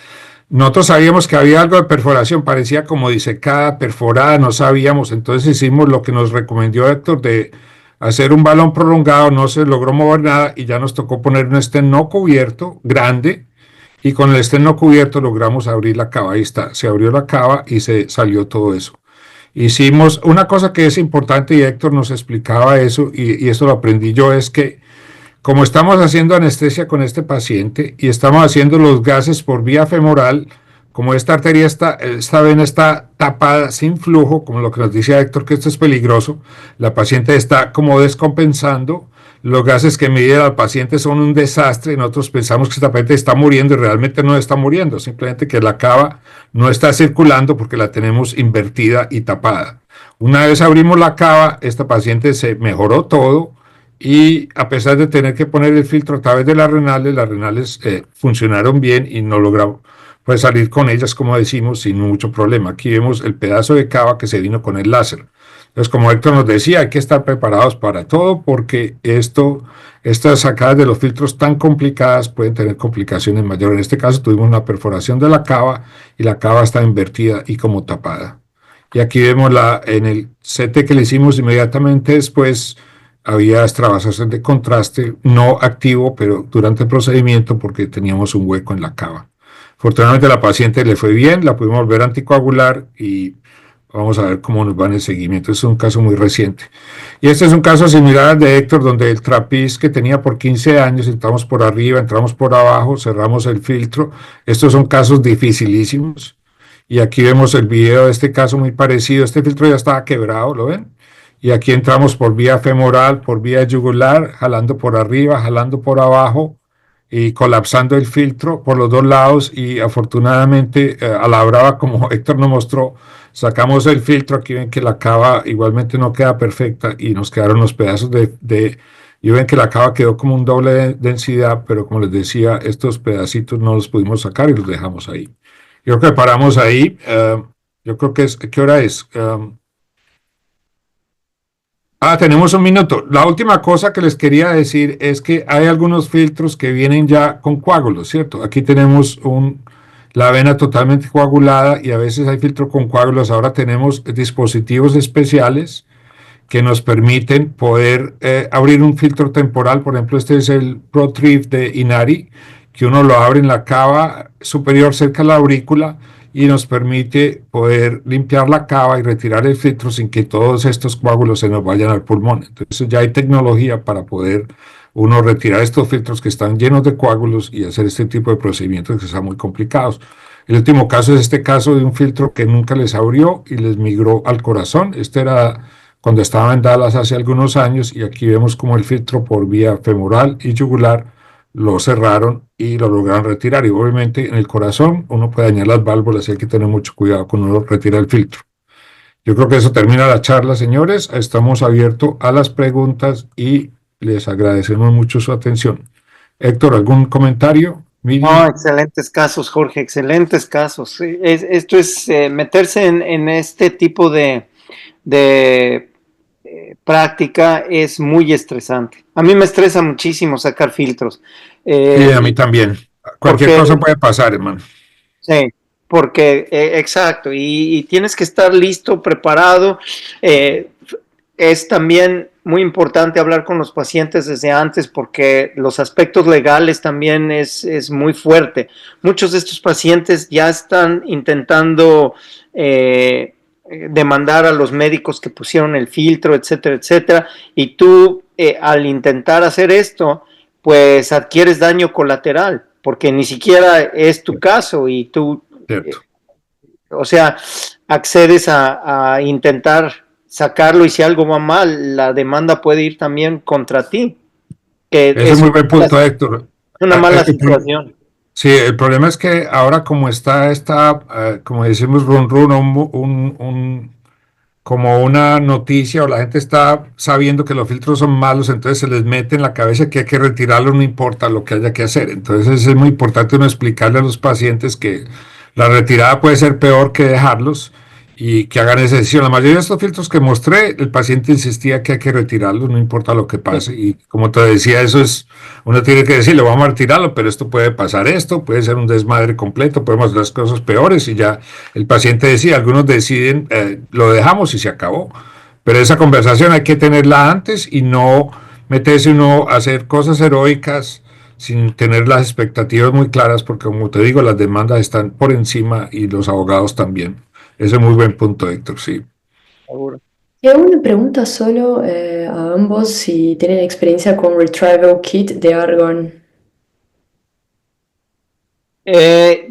nosotros sabíamos que había algo de perforación, parecía como disecada, perforada, no sabíamos, entonces hicimos lo que nos recomendó Héctor de hacer un balón prolongado, no se logró mover nada y ya nos tocó poner un estén no cubierto grande y con el estén no cubierto logramos abrir la cava, ahí está, se abrió la cava y se salió todo eso. Hicimos una cosa que es importante y Héctor nos explicaba eso y eso lo aprendí yo, es que como estamos haciendo anestesia con este paciente y estamos haciendo los gases por vía femoral, como esta arteria esta vena está tapada sin flujo, como lo que nos dice Héctor, que esto es peligroso, la paciente está como descompensando, los gases que miden al paciente son un desastre y nosotros pensamos que esta paciente está muriendo y realmente no está muriendo, simplemente que la cava no está circulando porque la tenemos invertida y tapada. Una vez abrimos la cava, esta paciente se mejoró todo, y a pesar de tener que poner el filtro a través de las renales funcionaron bien y no logramos pues, salir con ellas, como decimos, sin mucho problema. Aquí vemos el pedazo de cava que se vino con el láser. Entonces, como Héctor nos decía, hay que estar preparados para todo porque estas sacadas de los filtros tan complicadas pueden tener complicaciones mayores. En este caso tuvimos una perforación de la cava y la cava está invertida y como tapada. Y aquí vemos en el CT que le hicimos inmediatamente después, había extravasación de contraste, no activo, pero durante el procedimiento porque teníamos un hueco en la cava. Afortunadamente la paciente le fue bien, la pudimos volver a anticoagular y vamos a ver cómo nos va en el seguimiento. Es un caso muy reciente. Y este es un caso similar al de Héctor, donde el trapiz que tenía por 15 años, entramos por arriba, entramos por abajo, cerramos el filtro. Estos son casos dificilísimos. Y aquí vemos el video de este caso muy parecido. Este filtro ya estaba quebrado, ¿lo ven? Y aquí entramos por vía femoral, por vía yugular, jalando por arriba, jalando por abajo y colapsando el filtro por los dos lados y afortunadamente a la brava, como Héctor nos mostró, sacamos el filtro. Aquí ven que la cava igualmente no queda perfecta y nos quedaron los pedazos y ven que la cava quedó como un doble de densidad, pero como les decía, estos pedacitos no los pudimos sacar y los dejamos ahí. Yo creo que paramos ahí. Yo creo que ¿qué hora es? Tenemos un minuto. La última cosa que les quería decir es que hay algunos filtros que vienen ya con coágulos, ¿cierto? Aquí tenemos la vena totalmente coagulada y a veces hay filtro con coágulos. Ahora tenemos dispositivos especiales que nos permiten poder abrir un filtro temporal. Por ejemplo, este es el ProTrieve de Inari, que uno lo abre en la cava superior cerca de la aurícula y nos permite poder limpiar la cava y retirar el filtro sin que todos estos coágulos se nos vayan al pulmón. Entonces ya hay tecnología para poder uno retirar estos filtros que están llenos de coágulos y hacer este tipo de procedimientos que son muy complicados. El último caso es este caso de un filtro que nunca les abrió y les migró al corazón. Este era cuando estaba en Dallas hace algunos años y aquí vemos como el filtro por vía femoral y yugular lo cerraron y lo lograron retirar. Y obviamente en el corazón uno puede dañar las válvulas y hay que tener mucho cuidado cuando uno retira el filtro. Yo creo que eso termina la charla, señores. Estamos abiertos a las preguntas y les agradecemos mucho su atención. Héctor, ¿algún comentario? No, excelentes casos, Jorge, excelentes casos. Esto es meterse en este tipo de práctica es muy estresante. A mí me estresa muchísimo sacar filtros. Sí, a mí también. Cualquier cosa puede pasar, hermano. Sí, porque, exacto, y tienes que estar listo, preparado. Es también muy importante hablar con los pacientes desde antes porque los aspectos legales también es muy fuerte. Muchos de estos pacientes ya están intentando demandar a los médicos que pusieron el filtro, etcétera, etcétera, y tú al intentar hacer esto, pues adquieres daño colateral, porque ni siquiera es tu caso y tú, o sea, accedes a intentar sacarlo y si algo va mal, la demanda puede ir también contra ti. Ese es muy buen punto, Héctor. Una mala situación. Sí, el problema es que ahora como está como decimos, como una noticia o la gente está sabiendo que los filtros son malos, entonces se les mete en la cabeza que hay que retirarlo, no importa lo que haya que hacer. Entonces es muy importante uno explicarle a los pacientes que la retirada puede ser peor que dejarlos y que hagan esa decisión. La mayoría de estos filtros que mostré, el paciente insistía que hay que retirarlos, no importa lo que pase. Y como te decía, eso es, uno tiene que decirle, vamos a retirarlo, pero esto puede pasar esto, puede ser un desmadre completo, podemos hacer las cosas peores y ya el paciente decía, algunos deciden, lo dejamos y se acabó. Pero esa conversación hay que tenerla antes y no meterse uno a hacer cosas heroicas sin tener las expectativas muy claras, porque como te digo, las demandas están por encima y los abogados también. Ese es muy buen punto, Héctor, sí. Seguro. Y hago una pregunta solo a ambos si tienen experiencia con Retrieval Kit de Argon.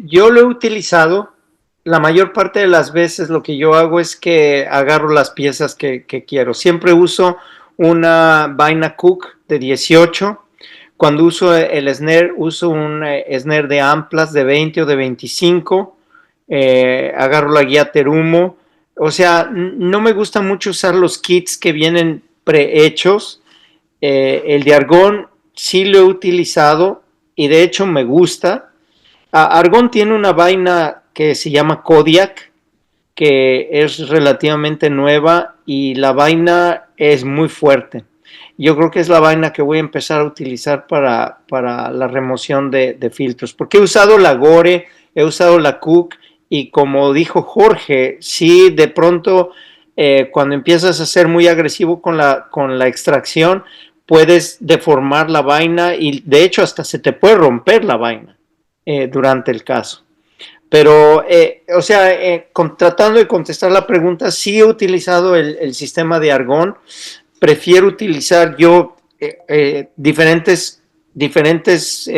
Yo lo he utilizado. La mayor parte de las veces lo que yo hago es que agarro las piezas que quiero. Siempre uso una vaina Cook de 18. Cuando uso el snare, uso un snare de amplas de 20 o de 25. Agarro la guía Terumo. O sea, no me gusta mucho usar los kits que vienen prehechos. El de argón sí lo he utilizado y de hecho me gusta. Argon tiene una vaina que se llama Kodiak, que es relativamente nueva y la vaina es muy fuerte. Yo creo que es la vaina que voy a empezar a utilizar para la remoción de filtros, porque he usado la Gore, he usado la Cook y como dijo Jorge, sí, de pronto cuando empiezas a ser muy agresivo con la extracción, puedes deformar la vaina y de hecho hasta se te puede romper la vaina durante el caso. Pero, o sea, tratando de contestar la pregunta, sí he utilizado el sistema de argón. Prefiero utilizar yo diferentes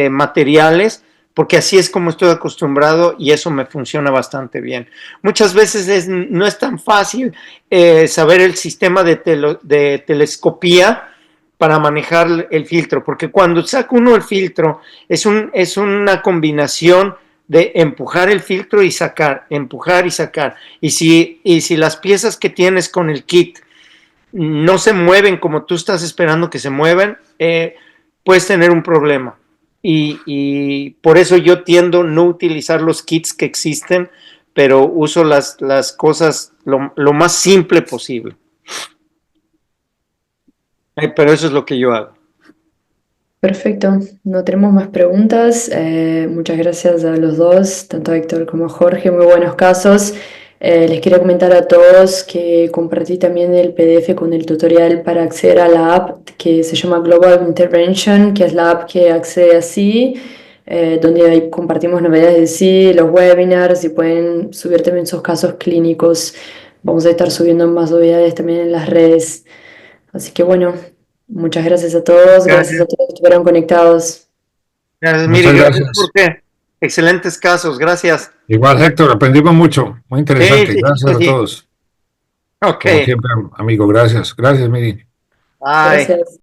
materiales porque así es como estoy acostumbrado y eso me funciona bastante bien. Muchas veces no es tan fácil saber el sistema de telescopía para manejar el filtro, porque cuando saca uno el filtro es una combinación de empujar el filtro y sacar, empujar y sacar. Y si las piezas que tienes con el kit no se mueven como tú estás esperando que se muevan, puedes tener un problema. Y por eso yo tiendo a no utilizar los kits que existen, pero uso las cosas lo más simple posible. Pero eso es lo que yo hago. Perfecto, no tenemos más preguntas. Muchas gracias a los dos, tanto a Héctor como a Jorge, muy buenos casos. Les quería comentar a todos que compartí también el PDF con el tutorial para acceder a la app que se llama Global Intervention, que es la app que accede a SI, donde ahí compartimos novedades de SI, los webinars y pueden subir también sus casos clínicos. Vamos a estar subiendo más novedades también en las redes. Así que bueno, muchas gracias a todos, gracias a Gracias. todos que estuvieron conectados. Gracias, Miri. Muchas Gracias, gracias. Jorge. Excelentes casos. Gracias. Igual, Héctor, aprendimos mucho, muy Sí, interesante. sí, sí, Gracias sí, a sí. todos. Ok. Como siempre, amigo, gracias. Gracias, Miri. Bye. Gracias.